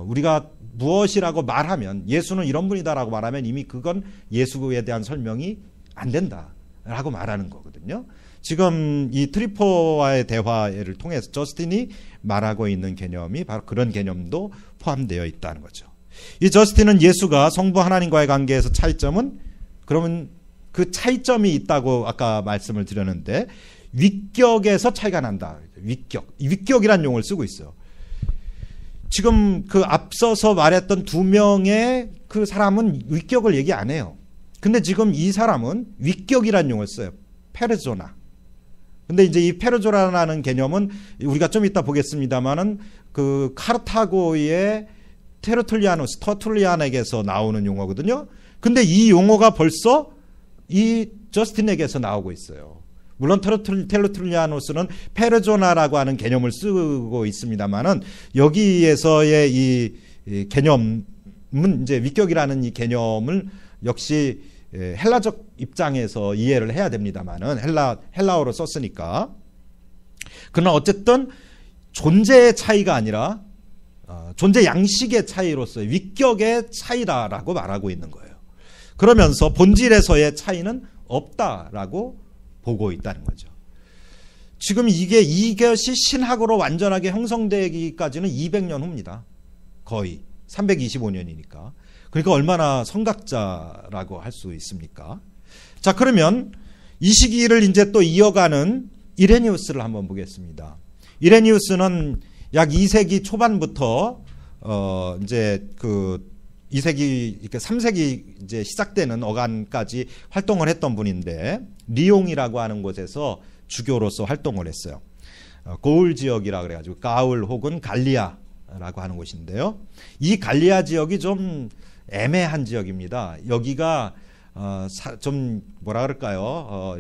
우리가 무엇이라고 말하면 예수는 이런 분이다라고 말하면 이미 그건 예수에 대한 설명이 안 된다라고 말하는 거거든요. 지금 이 트리포와의 대화를 통해서 저스틴이 말하고 있는 개념이 바로 그런 개념도 포함되어 있다는 거죠. 이 저스틴은 예수가 성부 하나님과의 관계에서 차이점은 그러면 그 차이점이 있다고 아까 말씀을 드렸는데 위격에서 차이가 난다. 위격이라는 용어를 쓰고 있어요. 지금 그 앞서서 말했던 두 명의 그 사람은 위격을 얘기 안 해요. 근데 지금 이 사람은 위격이라는 용어를 써요. 페르소나. 근데 이제 이 페르조라라는 개념은 우리가 좀 이따 보겠습니다만은 그 카르타고의 터툴리안에게서 나오는 용어거든요. 근데 이 용어가 벌써 이 저스틴에게서 나오고 있어요. 물론 테르툴리아노스는 페르조나라고 하는 개념을 쓰고 있습니다만은 여기에서의 이 개념은 이제 위격이라는 이 개념을 역시 헬라적 입장에서 이해를 해야 됩니다만은 헬라어로 썼으니까. 그러나 어쨌든 존재의 차이가 아니라 존재 양식의 차이로서의 위격의 차이다라고 말하고 있는 거예요. 그러면서 본질에서의 차이는 없다라고 보고 있다는 거죠. 지금 이것이 신학으로 완전하게 형성되기까지는 200년 후입니다. 거의 325년이니까. 그러니까 얼마나 성각자라고 할 수 있습니까? 자, 그러면 이 시기를 이제 또 이어가는 이레니우스를 한번 보겠습니다. 이레니우스는 약 2세기 초반부터 이제 그 2세기, 이렇게 3세기 이제 시작되는 어간까지 활동을 했던 분인데, 리옹이라고 하는 곳에서 주교로서 활동을 했어요. 고을 지역이라 그래가지고 가울 혹은 갈리아라고 하는 곳인데요. 이 갈리아 지역이 좀 애매한 지역입니다. 여기가 좀 뭐라 그럴까요?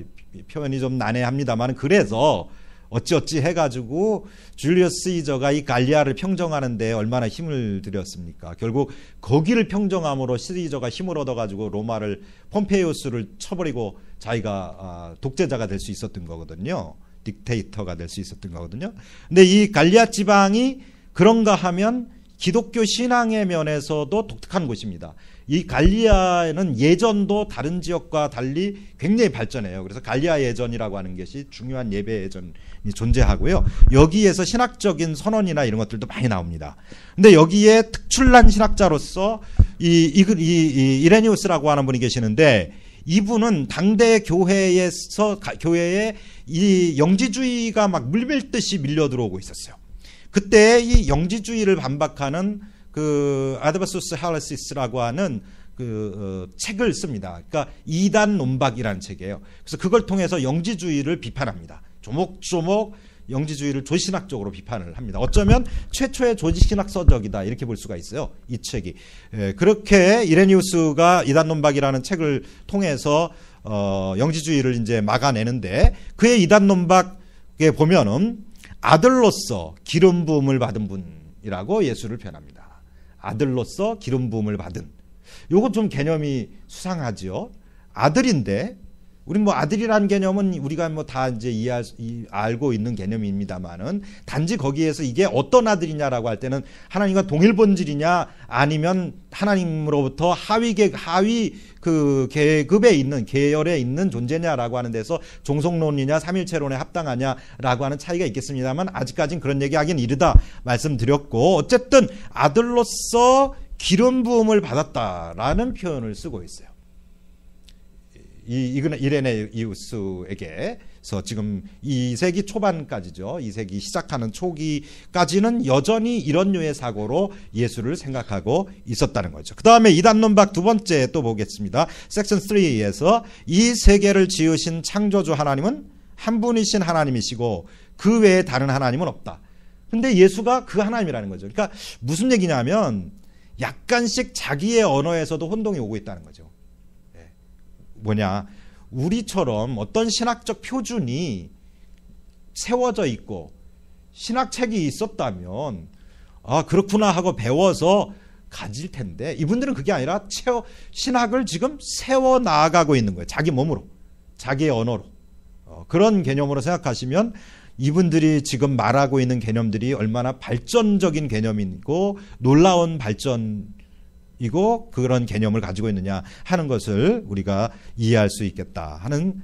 표현이 좀 난해합니다만, 그래서 어찌어찌 해가지고 줄리어스 시저가 이 갈리아를 평정하는데 얼마나 힘을 들였습니까? 결국 거기를 평정함으로 시저가 힘을 얻어가지고 로마를, 폼페이우스를 쳐버리고 자기가 독재자가 될 수 있었던 거거든요. 딕테이터가 될 수 있었던 거거든요. 근데 이 갈리아 지방이 그런가 하면 기독교 신앙의 면에서도 독특한 곳입니다. 이 갈리아는 예전도 다른 지역과 달리 굉장히 발전해요. 그래서 갈리아 예전이라고 하는 것이 중요한 예배 예전이 존재하고요. 여기에서 신학적인 선언이나 이런 것들도 많이 나옵니다. 근데 여기에 특출난 신학자로서 이레니우스라고 하는 분이 계시는데, 이분은 당대 교회에 이 영지주의가 막 물밀듯이 밀려 들어오고 있었어요. 그때 이 영지주의를 반박하는 그 아드버서스 헤레시스라고 하는 그 책을 씁니다. 그러니까 이단 논박이라는 책이에요. 그래서 그걸 통해서 영지주의를 비판합니다. 조목조목 영지주의를 조신학적으로 비판을 합니다. 어쩌면 최초의 조신학 서적이다, 이렇게 볼 수가 있어요, 이 책이. 그렇게 이레니우스가 이단 논박이라는 책을 통해서 영지주의를 이제 막아내는데, 그의 이단 논박에 보면은 아들로서 기름 부음을 받은 분이라고 예수를 표현합니다. 아들로서 기름 부음을 받은. 요거 좀 개념이 수상하지요. 아들인데, 우리 뭐 아들이라는 개념은 우리가 뭐 다 이제 알고 있는 개념입니다만은, 단지 거기에서 이게 어떤 아들이냐라고 할 때는 하나님과 동일 본질이냐, 아니면 하나님으로부터 하위 그 계급에 있는, 계열에 있는 존재냐라고 하는 데서 종속론이냐 삼일체론에 합당하냐라고 하는 차이가 있겠습니다만, 아직까지는 그런 얘기하기는 이르다 말씀드렸고, 어쨌든 아들로서 기름 부음을 받았다라는 표현을 쓰고 있어요. 이거는 이레네이우스에게서 지금 2세기 초반까지죠. 2세기 시작하는 초기까지는 여전히 이런 류의 사고로 예수를 생각하고 있었다는 거죠. 그 다음에 이단 논박 두 번째 또 보겠습니다. 섹션 3에서 이 세계를 지으신 창조주 하나님은 한 분이신 하나님이시고 그 외에 다른 하나님은 없다. 근데 예수가 그 하나님이라는 거죠. 그러니까 무슨 얘기냐면, 약간씩 자기의 언어에서도 혼동이 오고 있다는 거죠. 뭐냐, 우리처럼 어떤 신학적 표준이 세워져 있고 신학책이 있었다면 그렇구나 하고 배워서 가질 텐데, 이분들은 그게 아니라 신학을 지금 세워 나아가고 있는 거예요. 자기 몸으로, 자기의 언어로. 그런 개념으로 생각하시면 이분들이 지금 말하고 있는 개념들이 얼마나 발전적인 개념이고 놀라운 발전이고 그런 개념을 가지고 있느냐 하는 것을 우리가 이해할 수 있겠다 하는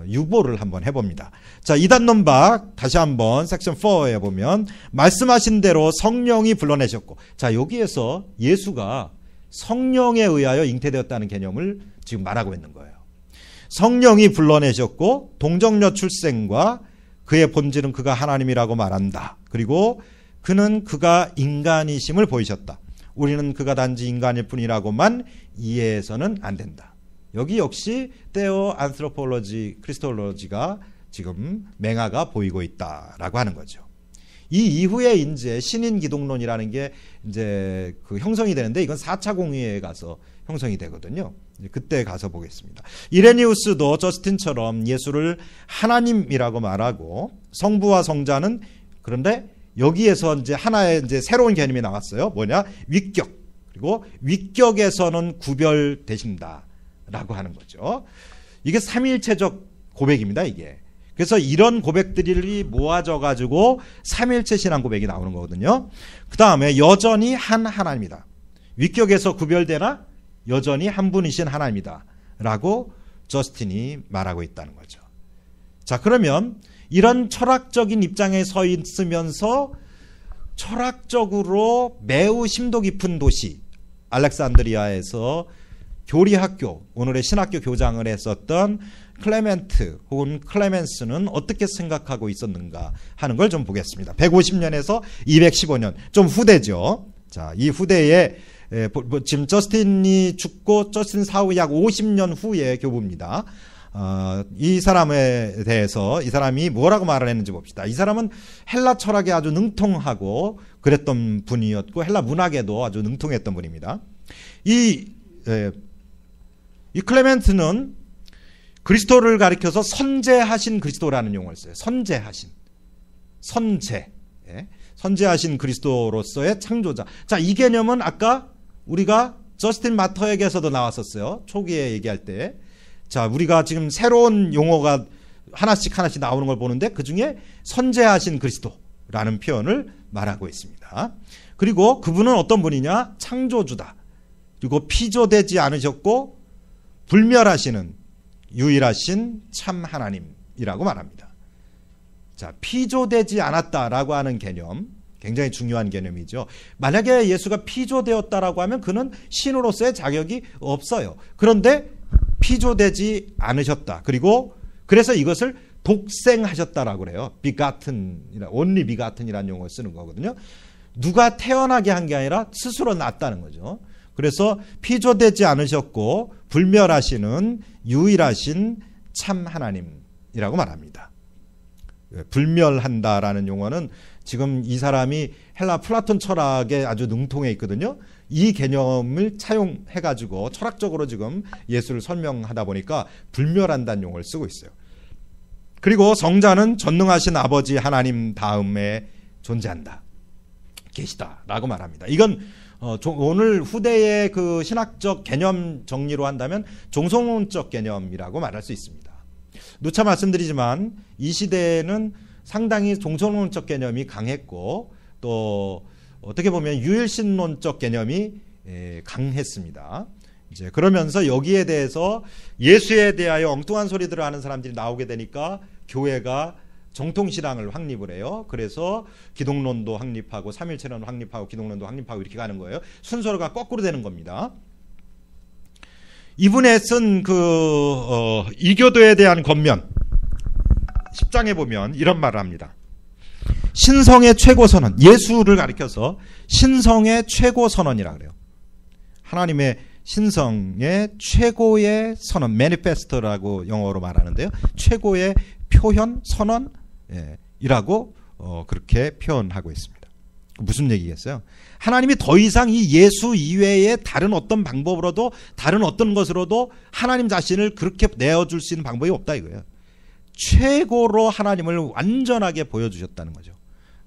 유보를 한번 해봅니다. 자, 이단 논박 다시 한번 섹션 4에 보면, 말씀하신 대로 성령이 불러내셨고, 자, 여기에서 예수가 성령에 의하여 잉태되었다는 개념을 지금 말하고 있는 거예요. 성령이 불러내셨고 동정녀 출생과 그의 본질은 그가 하나님이라고 말한다. 그리고 그는 그가 인간이심을 보이셨다. 우리는 그가 단지 인간일 뿐이라고만 이해해서는 안 된다. 여기 역시 테오 안트로폴로지, 크리스톨로지가 지금 맹아가 보이고 있다라고 하는 거죠. 이 이후에 이제 신인 기독론이라는 게 이제 그 형성이 되는데, 이건 4차 공의회에 가서 형성이 되거든요. 그때 가서 보겠습니다. 이레니우스도 저스틴처럼 예수를 하나님이라고 말하고, 성부와 성자는, 그런데 여기에서 이제 하나의 이제 새로운 개념이 나왔어요. 뭐냐? 위격. 그리고 위격에서는 구별되신다라고 하는 거죠. 이게 삼위일체적 고백입니다, 이게. 그래서 이런 고백들이 모아져 가지고 삼위일체 신앙 고백이 나오는 거거든요. 그 다음에 여전히 한 하나님이다. 위격에서 구별되나 여전히 한 분이신 하나님이다 라고 저스틴이 말하고 있다는 거죠. 자, 그러면 이런 철학적인 입장에 서 있으면서 철학적으로 매우 심도 깊은 도시 알렉산드리아에서 교리학교, 오늘의 신학교 교장을 했었던 클레멘트 혹은 클레멘스는 어떻게 생각하고 있었는가 하는 걸 좀 보겠습니다. 150년에서 215년, 좀 후대죠. 자, 이 후대에 지금 저스틴이 죽고 저스틴 사후 약 50년 후의 교부입니다. 이 사람에 대해서 이 사람이 뭐라고 말을 했는지 봅시다. 이 사람은 헬라 철학에 아주 능통하고 그랬던 분이었고 헬라 문학에도 아주 능통했던 분입니다. 이 클레멘트는 그리스도를 가리켜서 선제하신 그리스도라는 용어를 써요. 선제하신. 선제하신 그리스도로서의 창조자. 자, 이 개념은 아까 우리가 저스틴 마터에게서도 나왔었어요. 초기에 얘기할 때. 자, 우리가 지금 새로운 용어가 하나씩 나오는 걸 보는데 그 중에 선제하신 그리스도라는 표현을 말하고 있습니다. 그리고 그분은 어떤 분이냐? 창조주다. 그리고 피조되지 않으셨고 불멸하시는 유일하신 참 하나님이라고 말합니다. 자, 피조되지 않았다라고 하는 개념, 굉장히 중요한 개념이죠. 만약에 예수가 피조되었다라고 하면 그는 신으로서의 자격이 없어요. 그런데 피조되지 않으셨다. 그리고 그래서 이것을 독생하셨다라고 그래요. only begatten이라는 용어를 쓰는 거거든요. 누가 태어나게 한 게 아니라 스스로 낳았다는 거죠. 그래서 피조되지 않으셨고 불멸하시는 유일하신 참 하나님이라고 말합니다. 불멸한다라는 용어는 지금 이 사람이 헬라 플라톤 철학에 아주 능통해 있거든요. 이 개념을 차용해가지고 철학적으로 지금 예수를 설명하다 보니까 불멸한다는 용어를 쓰고 있어요. 그리고 성자는 전능하신 아버지 하나님 다음에 존재한다. 계시다라고 말합니다. 이건 오늘 후대의 그 신학적 개념 정리로 한다면 종속론적 개념이라고 말할 수 있습니다. 누차 말씀드리지만 이 시대에는 상당히 종속론적 개념이 강했고 또 어떻게 보면 유일신론적 개념이 강했습니다. 이제 그러면서 여기에 대해서 예수에 대하여 엉뚱한 소리들을 하는 사람들이 나오게 되니까 교회가 정통신앙을 확립을 해요. 그래서 기독론도 확립하고 삼일체론도 확립하고 기독론도 확립하고 이렇게 가는 거예요. 순서가 거꾸로 되는 겁니다. 이분의 쓴 이교도에 대한 권면 10장에 보면 이런 말을 합니다. 신성의 최고 선언, 예수를 가리켜서 신성의 최고 선언이라 그래요. 하나님의 신성의 최고의 선언, 매니페스토라고 영어로 말하는데요. 최고의 표현, 선언이라고 그렇게 표현하고 있습니다. 무슨 얘기겠어요? 하나님이 더 이상 이 예수 이외에 다른 어떤 방법으로도 다른 어떤 것으로도 하나님 자신을 그렇게 내어줄 수 있는 방법이 없다 이거예요. 최고로 하나님을 완전하게 보여주셨다는 거죠.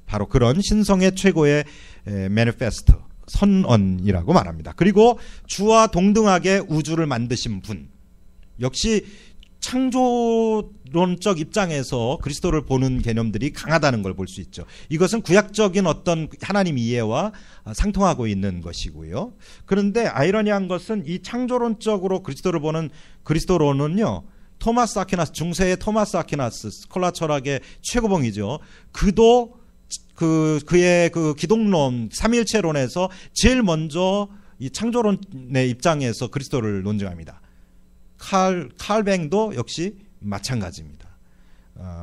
바로 그런 신성의 최고의 매니페스토, 선언이라고 말합니다. 그리고 주와 동등하게 우주를 만드신 분, 역시 창조론적 입장에서 그리스도를 보는 개념들이 강하다는 걸 볼 수 있죠. 이것은 구약적인 어떤 하나님 이해와 상통하고 있는 것이고요. 그런데 아이러니한 것은 이 창조론적으로 그리스도를 보는 그리스도론은요, 토마스 아퀴나스, 중세의 토마스 아퀴나스, 스콜라 철학의 최고봉이죠. 그도 그의 그 기독론, 삼일체론에서 제일 먼저 이 창조론의 입장에서 그리스도를 논증합니다. 칼뱅도 역시 마찬가지입니다.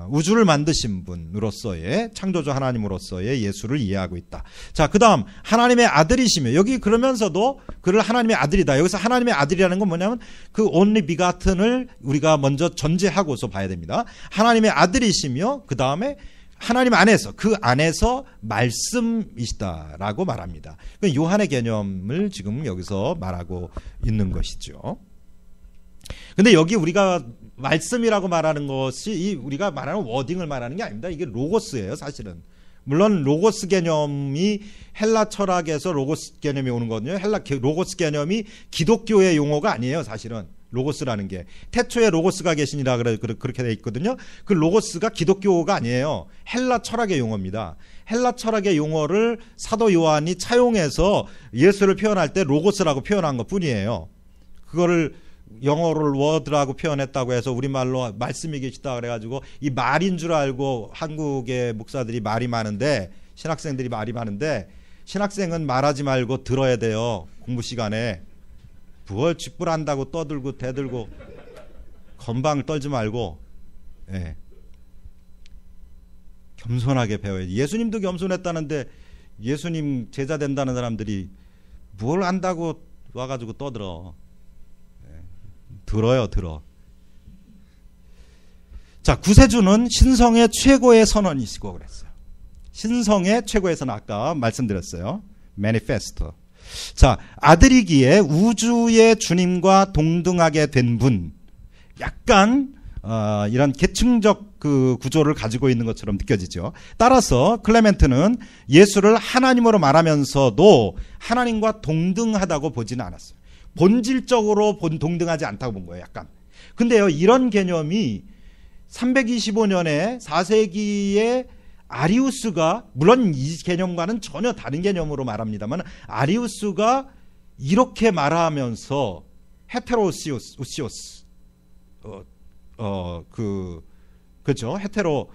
우주를 만드신 분으로서의 창조주 하나님으로서의 예수를 이해하고 있다. 자, 그 다음 하나님의 아들이시며, 여기 그러면서도 그를 하나님의 아들이다. 여기서 하나님의 아들이라는 건 뭐냐면 그 only begotten을 우리가 먼저 전제하고서 봐야 됩니다. 하나님의 아들이시며 그 다음에 하나님 안에서, 그 안에서 말씀이시다라고 말합니다. 요한의 개념을 지금 여기서 말하고 있는 것이죠. 근데 여기 우리가 말씀이라고 말하는 것이 우리가 말하는 워딩을 말하는 게 아닙니다. 이게 로고스예요, 사실은. 물론 로고스 개념이 헬라 철학에서 로고스 개념이 오는 거거든요. 로고스 개념이 기독교의 용어가 아니에요, 사실은. 로고스라는 게 태초에 로고스가 계시니라 그렇게 돼 있거든요. 그 로고스가 기독교가 아니에요. 헬라 철학의 용어입니다. 헬라 철학의 용어를 사도 요한이 차용해서 예수를 표현할 때 로고스라고 표현한 것뿐이에요. 그거를 영어를 word라고 표현했다고 해서 우리말로 말씀이 계시다 그래가지고 이 말인 줄 알고 한국의 목사들이 말이 많은데, 신학생들이 말이 많은데, 신학생은 말하지 말고 들어야 돼요. 공부 시간에. 뭘 쥐뿔한다고 떠들고 대들고 건방을 떨지 말고, 예. 겸손하게 배워야지. 예수님도 겸손했다는데 예수님 제자 된다는 사람들이 뭘 안다고 와가지고 떠들어. 예. 들어. 자, 구세주는 신성의 최고의 선언이시고 그랬어요. 신성의 최고의 선언, 아까 말씀드렸어요. 매니페스토. 자, 아들이기에 우주의 주님과 동등하게 된 분. 약간 이런 계층적 그 구조를 가지고 있는 것처럼 느껴지죠. 따라서 클레멘트는 예수를 하나님으로 말하면서도 하나님과 동등하다고 보지는 않았어요. 본질적으로 동등하지 않다고 본 거예요. 약간. 근데요, 이런 개념이 325년에 4세기에 아리우스가, 물론 이 개념과는 전혀 다른 개념으로 말합니다만, 아리우스가 이렇게 말하면서 헤테로우시오스, 그죠? 헤테로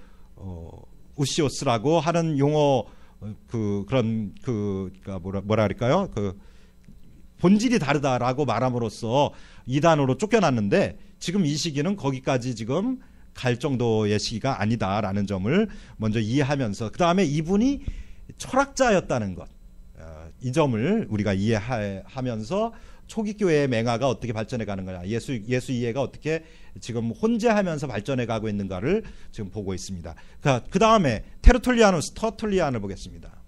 우시오스라고 하는 용어, 뭐라 그럴까요? 본질이 다르다라고 말함으로써 이단으로 쫓겨났는데, 지금 이 시기는 거기까지 지금 갈 정도의 시기가 아니다라는 점을 먼저 이해하면서, 그 다음에 이분이 철학자였다는 것, 이 점을 우리가 이해하면서 초기 교회의 맹아가 어떻게 발전해 가는 거냐, 예수 이해가 어떻게 지금 혼재하면서 발전해 가고 있는가를 지금 보고 있습니다. 그 다음에 테르툴리아누스, 터툴리안을 보겠습니다.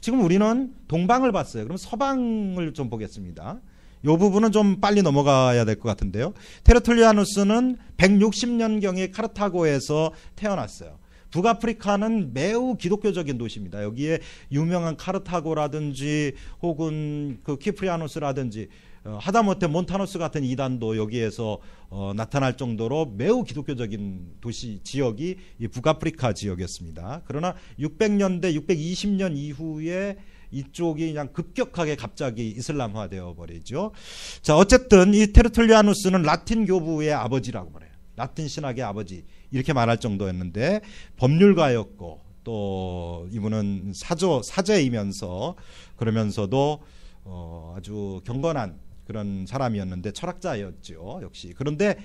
지금 우리는 동방을 봤어요. 그럼 서방을 좀 보겠습니다. 이 부분은 좀 빨리 넘어가야 될 것 같은데요. 테르툴리아누스는 160년경에 카르타고에서 태어났어요. 북아프리카는 매우 기독교적인 도시입니다. 여기에 유명한 카르타고라든지 혹은 그 키프리아누스라든지 하다못해 몬타누스 같은 이단도 여기에서 나타날 정도로 매우 기독교적인 도시 지역이 이 북아프리카 지역이었습니다. 그러나 600년대 620년 이후에 이쪽이 그냥 급격하게 갑자기 이슬람화되어 버리죠. 자, 어쨌든 이 테르툴리아누스는 라틴 교부의 아버지라고 말해요. 라틴 신학의 아버지, 이렇게 말할 정도였는데 법률가였고, 또 이분은 사제이면서 그러면서도 아주 경건한 그런 사람이었는데 철학자였죠, 역시. 그런데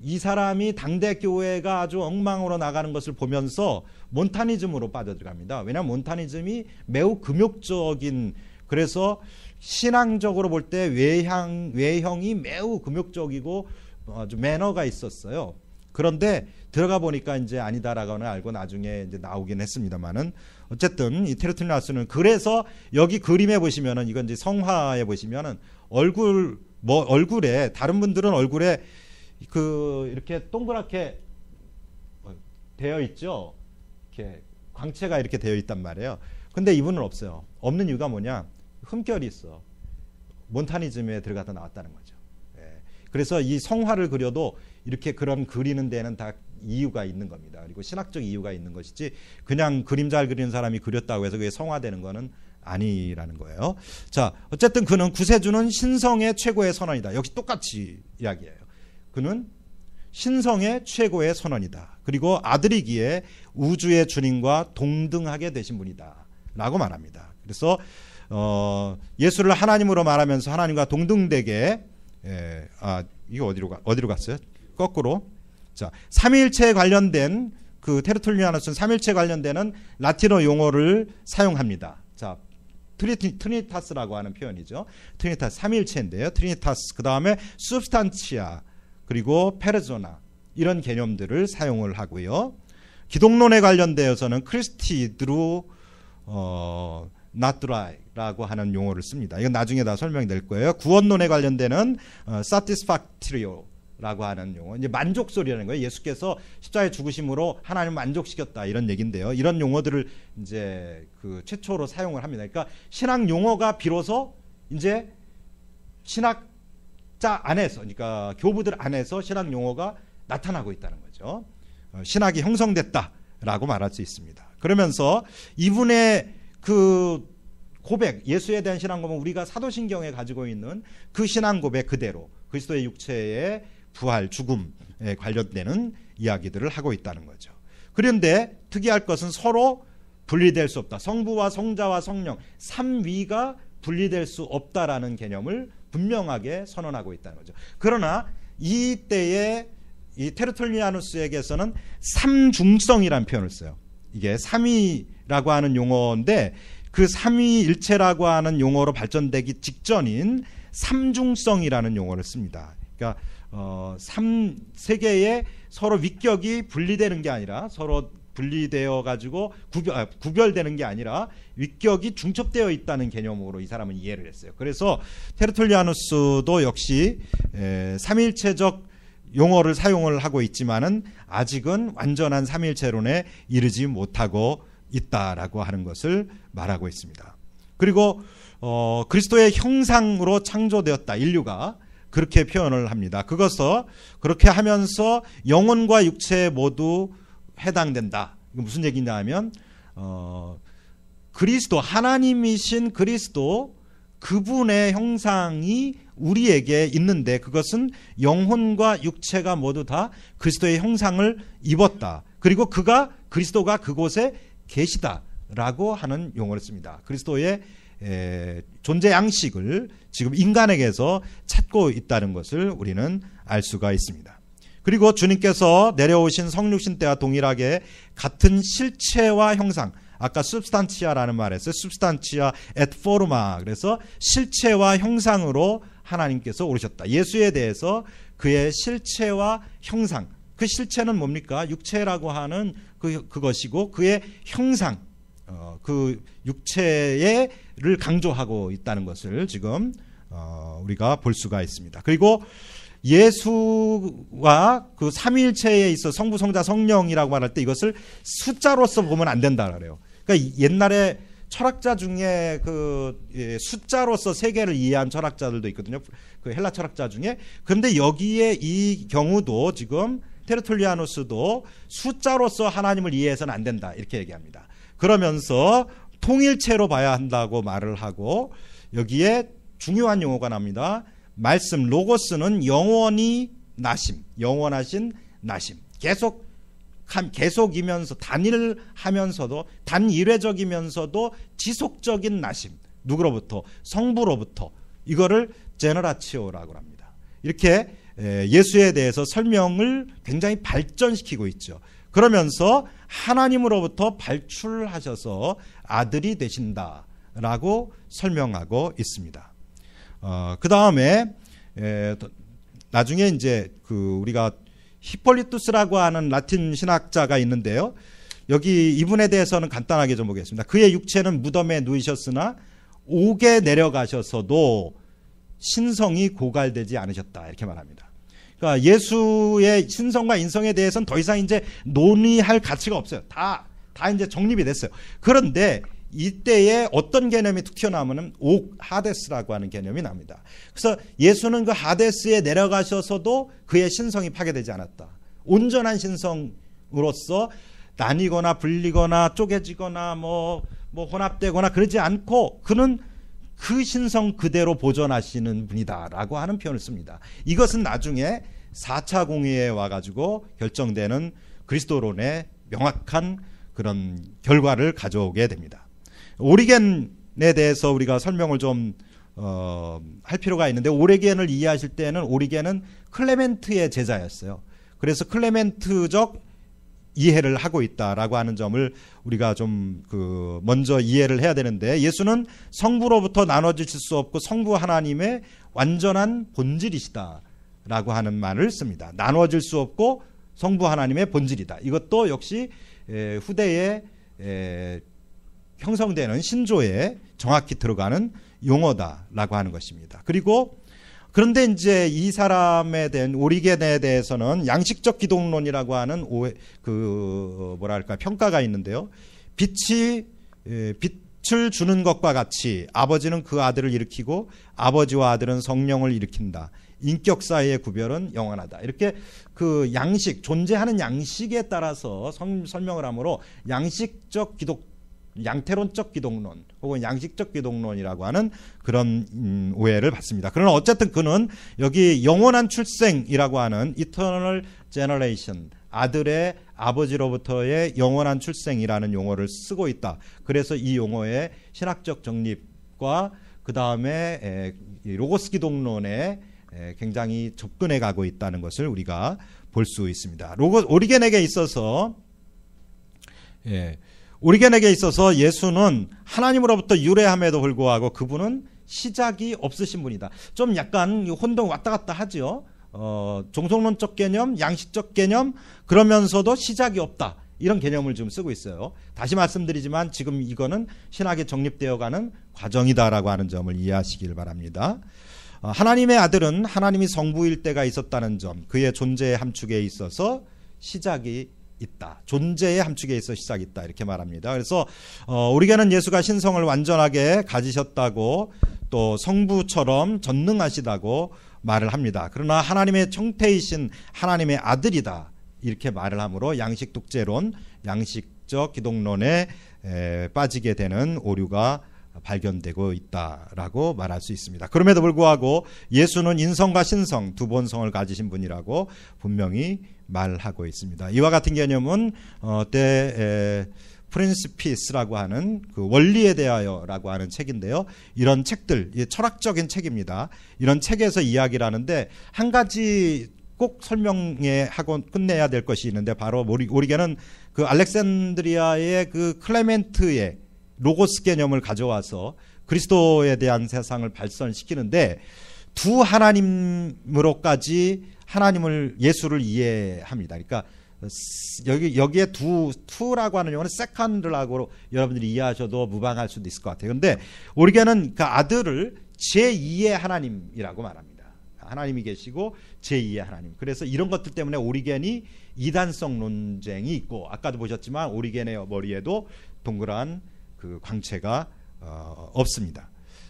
이 사람이 당대 교회가 아주 엉망으로 나가는 것을 보면서 몬타니즘으로 빠져들어갑니다. 왜냐하면 몬타니즘이 매우 금욕적인, 그래서 신앙적으로 볼 때 외형이 매우 금욕적이고 아주 매너가 있었어요. 그런데 들어가 보니까 이제 아니다라고는 알고 나중에 이제 나오긴 했습니다만은, 어쨌든 이 테르툴리아누스는, 그래서 여기 그림에 보시면은, 이건 이제 성화에 보시면은 얼굴에, 다른 분들은 얼굴에 이렇게 동그랗게 되어 있죠. 이렇게 광채가 이렇게 되어 있단 말이에요. 근데 이분은 없어요. 없는 이유가 뭐냐? 흠결이 있어. 몬타니즘에 들어가다 나왔다는 거죠. 예. 그래서 이 성화를 그려도 이렇게 그런 그리는 데는 다 이유가 있는 겁니다. 그리고 신학적 이유가 있는 것이지 그냥 그림 잘 그리는 사람이 그렸다고 해서 그게 성화되는 거는 아니라는 거예요. 자, 어쨌든 그는, 구세주는 신성의 최고의 선언이다. 역시 똑같이 이야기해요. 그는 신성의 최고의 선언이다. 그리고 아들이기에 우주의 주님과 동등하게 되신 분이다 라고 말합니다. 그래서 예수를 하나님으로 말하면서 하나님과 동등되게, 이거 어디로 갔어요? 거꾸로. 자, 삼위일체에 관련된, 그 테르툴리아누스는 삼위일체에 관련되는 라틴어 용어를 사용합니다. 자, 트리니타스라고 하는 표현이죠. 트리니타스, 삼위일체인데요. 트리니타스, 그 다음에 substantia, 그리고 페르소나, 이런 개념들을 사용을 하고요. 기독론에 관련되어서는 크리스티드루 나트라이라고 하는 용어를 씁니다. 이건 나중에 다 설명될 거예요. 구원론에 관련되는 satisfactorio라고 하는 용어, 이제 만족소리라는 거예요. 예수께서 십자가의 죽으심으로 하나님을 만족시켰다, 이런 얘기인데요. 이런 용어들을 이제 그 최초로 사용을 합니다. 그러니까 신학 용어가 비로소 이제 신학자 안에서, 그러니까 교부들 안에서 신학 용어가 나타나고 있다는 거죠. 신학이 형성됐다라고 말할 수 있습니다. 그러면서 이분의 그 고백, 예수에 대한 신앙 고백, 우리가 사도신경에 가지고 있는 그 신앙 고백 그대로, 그리스도의 육체의 부활, 죽음에 관련되는 이야기들을 하고 있다는 거죠. 그런데 특이할 것은 서로 분리될 수 없다. 성부와 성자와 성령, 삼위가 분리될 수 없다라는 개념을 분명하게 선언하고 있다는 거죠. 그러나 이때에 이 테르툴리아누스에게서는 삼중성이라는 표현을 써요. 이게 삼위라고 하는 용어인데 그 삼위일체라고 하는 용어로 발전되기 직전인 삼중성이라는 용어를 씁니다. 그러니까 세계에 서로 위격이 분리되는 게 아니라 서로 분리되어 가지고 구별되는 게 아니라 위격이 중첩되어 있다는 개념으로 이 사람은 이해를 했어요. 그래서 테르툴리아누스도 역시 삼일체적 용어를 사용을 하고 있지만은 아직은 완전한 삼일체론에 이르지 못하고 있다라고 하는 것을 말하고 있습니다. 그리고 그리스도의 형상으로 창조되었다, 인류가 그렇게 표현을 합니다. 그것을 그렇게 하면서 영혼과 육체 모두 해당된다. 이거 무슨 얘기냐 하면 그리스도, 하나님이신 그리스도, 그분의 형상이 우리에게 있는데 그것은 영혼과 육체가 모두 다 그리스도의 형상을 입었다. 그리고 그리스도가 그곳에 계시다라고 하는 용어를 씁니다. 그리스도의 존재 양식을 지금 인간에게서 찾고 있다는 것을 우리는 알 수가 있습니다. 그리고 주님께서 내려오신 성육신 때와 동일하게 같은 실체와 형상, 아까 substantia라는 말을 했어요. substantia et forma. 그래서 실체와 형상으로 하나님께서 오르셨다. 예수에 대해서 그의 실체와 형상, 그 실체는 뭡니까? 육체라고 하는 그것이고 그의 형상, 그 육체를 강조하고 있다는 것을 지금 우리가 볼 수가 있습니다. 그리고 예수와 그 삼위일체에 있어 성부, 성자, 성령이라고 말할 때 이것을 숫자로서 보면 안 된다 그래요. 그러니까 옛날에 철학자 중에 숫자로서 세계를 이해한 철학자들도 있거든요. 그 헬라 철학자 중에. 그런데 여기에 이 경우도 지금 테르툴리아누스도 숫자로서 하나님을 이해해서는 안 된다 이렇게 얘기합니다. 그러면서 통일체로 봐야 한다고 말을 하고 여기에 중요한 용어가 납니다. 말씀, 로고스는 영원히 나심, 영원하신 나심. 계속이면서 단일하면서도 단일회적이면서도 지속적인 나심. 누구로부터? 성부로부터. 이거를 제너라치오라고 합니다. 이렇게 예수에 대해서 설명을 굉장히 발전시키고 있죠. 그러면서 하나님으로부터 발출하셔서 아들이 되신다라고 설명하고 있습니다. 그 다음에 나중에 이제 우리가 히폴리투스라고 하는 라틴 신학자가 있는데요. 여기 이분에 대해서는 간단하게 좀 보겠습니다. 그의 육체는 무덤에 누이셨으나 옥에 내려가셔서도 신성이 고갈되지 않으셨다 이렇게 말합니다. 그러니까 예수의 신성과 인성에 대해서는 더 이상 이제 논의할 가치가 없어요. 다 이제 정립이 됐어요. 그런데 이때에 어떤 개념이 툭 튀어나오면 옥, 하데스라고 하는 개념이 납니다. 그래서 예수는 그 하데스에 내려가셔서도 그의 신성이 파괴되지 않았다. 온전한 신성으로서 나뉘거나 분리거나 쪼개지거나 뭐 혼합되거나 그러지 않고 그는 그 신성 그대로 보존하시는 분이다라고 하는 표현을 씁니다. 이것은 나중에 4차 공의회에 와가지고 결정되는 그리스도론의 명확한 그런 결과를 가져오게 됩니다. 오리겐에 대해서 우리가 설명을 좀 할 필요가 있는데 오리겐을 이해하실 때는 오리겐은 클레멘트의 제자였어요. 그래서 클레멘트적 이해를 하고 있다라고 하는 점을 우리가 좀 먼저 이해를 해야 되는데 예수는 성부로부터 나눠지실 수 없고 성부 하나님의 완전한 본질이시다라고 하는 말을 씁니다. 나눠질 수 없고 성부 하나님의 본질이다. 이것도 역시 후대에 형성되는 신조에 정확히 들어가는 용어다라고 하는 것입니다. 그런데 이제 이 사람에 대한 오리겐에 대해서는 양식적 기독론이라고 하는 평가가 있는데요. 빛을 주는 것과 같이 아버지는 그 아들을 일으키고 아버지와 아들은 성령을 일으킨다. 인격 사이의 구별은 영원하다. 이렇게 존재하는 양식에 따라서 설명을 하므로 양식적 기독 양태론적 기독론 혹은 양식적 기독론이라고 하는 그런 오해를 받습니다. 그러나 어쨌든 그는 여기 영원한 출생이라고 하는 eternal generation, 아들의 아버지로부터의 영원한 출생이라는 용어를 쓰고 있다. 그래서 이 용어의 신학적 정립과 그 다음에 로고스 기독론에 굉장히 접근해 가고 있다는 것을 우리가 볼 수 있습니다. 오리겐에게 있어서 예수는 하나님으로부터 유래함에도 불구하고 그분은 시작이 없으신 분이다. 좀 약간 혼동 왔다 갔다 하죠. 종속론적 개념, 양식적 개념, 그러면서도 시작이 없다. 이런 개념을 좀 쓰고 있어요. 다시 말씀드리지만 지금 이거는 신학이 정립되어가는 과정이다라고 하는 점을 이해하시길 바랍니다. 하나님의 아들은 하나님이 성부일 때가 있었다는 점, 그의 존재의 함축에 있어서 시작이 있다. 존재의 함축에 있어 시작이 있다. 이렇게 말합니다. 그래서 오리겐은 예수가 신성을 완전하게 가지셨다고 또 성부처럼 전능하시다고 말을 합니다. 그러나 하나님의 정태이신 하나님의 아들이다. 이렇게 말을 하므로 양식 독재론, 양식적 기독론에 빠지게 되는 오류가 발견되고 있다라고 말할 수 있습니다. 그럼에도 불구하고 예수는 인성과 신성 두 본성을 가지신 분이라고 분명히 말하고 있습니다. 이와 같은 개념은 프린시피스라고 하는 그 원리에 대하여라고 하는 책인데요. 이런 책들, 철학적인 책입니다. 이런 책에서 이야기를 하는데 한 가지 꼭 설명해 하고 끝내야 될 것이 있는데 바로 오리겐은 그 알렉산드리아의 그 클레멘트의 로고스 개념을 가져와서 그리스도에 대한 세상을 발전시키는데 두 하나님으로까지 하나님을 예수를 이해합니다. 그러니까 여기에 투라고 하는 용어는 세컨드라고 여러분들이 이해하셔도 무방할 수도 있을 것 같아요. 그런데 오리겐은 그 아들을 제2의 하나님이라고 말합니다. 하나님이 계시고 제2의 하나님. 그래서 이런 것들 때문에 오리겐이 이단성 논쟁이 있고 아까도 보셨지만 오리겐의 머리에도 동그란 그 광채가 없습니다.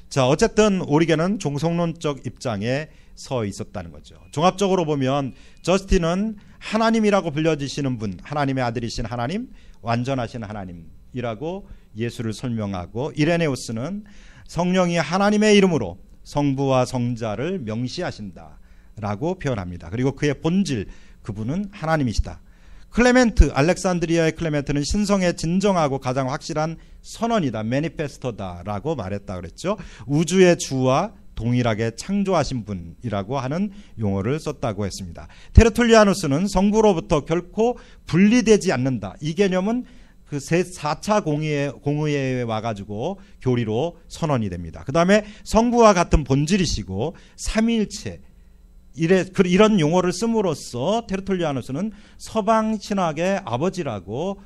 자, 어쨌든 오리겐은 종속론적 입장에 서 있었다는 거죠. 종합적으로 보면 저스틴은 하나님이라고 불려지시는 분, 하나님의 아들이신 하나님, 완전하신 하나님이라고 예수를 설명하고 이레네우스는 성령이 하나님의 이름으로 성부와 성자를 명시하신다라고 표현합니다. 그리고 그의 본질, 그분은 하나님이시다. 클레멘트, 알렉산드리아의 클레멘트는 신성의 진정하고 가장 확실한 선언이다, 매니페스토다라고 말했다 그랬죠. 우주의 주와 동일하게 창조하신 분이라고 하는 용어를 썼다고 했습니다. 테르툴리아누스는 성부로부터 결코 분리되지 않는다. 이 개념은 그 4차 공의회에 와가지고 교리로 선언이 됩니다. 그 다음에 성부와 같은 본질이시고 삼위일체, 이런 용어를 씀으로써 테르툴리아누스는 서방 신학의 아버지라고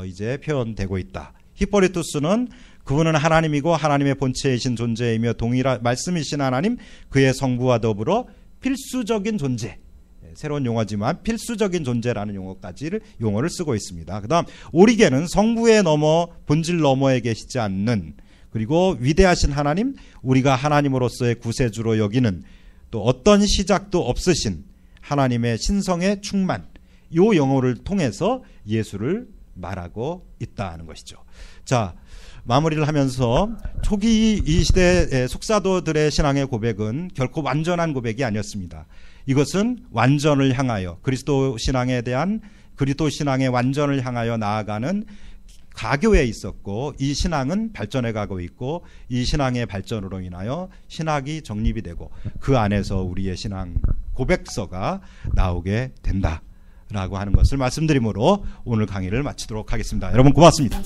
이제 표현되고 있다. 히포리투스는 그분은 하나님이고 하나님의 본체이신 존재이며 동일한 말씀이신 하나님, 그의 성부와 더불어 필수적인 존재, 새로운 용어지만 필수적인 존재라는 용어를 쓰고 있습니다. 그 다음 오리겐은 성부의 넘어 본질 너머에 계시지 않는, 그리고 위대하신 하나님, 우리가 하나님으로서의 구세주로 여기는, 또 어떤 시작도 없으신 하나님의 신성의 충만, 이 용어를 통해서 예수를 말하고 있다는 것이죠. 자, 마무리를 하면서 초기 이 시대 속사도들의 신앙의 고백은 결코 완전한 고백이 아니었습니다. 이것은 완전을 향하여, 그리스도 신앙에 대한 그리스도 신앙의 완전을 향하여 나아가는 가교에 있었고, 이 신앙은 발전해 가고 있고, 이 신앙의 발전으로 인하여 신학이 정립이 되고 그 안에서 우리의 신앙 고백서가 나오게 된다라고 하는 것을 말씀드리므로 오늘 강의를 마치도록 하겠습니다. 여러분 고맙습니다.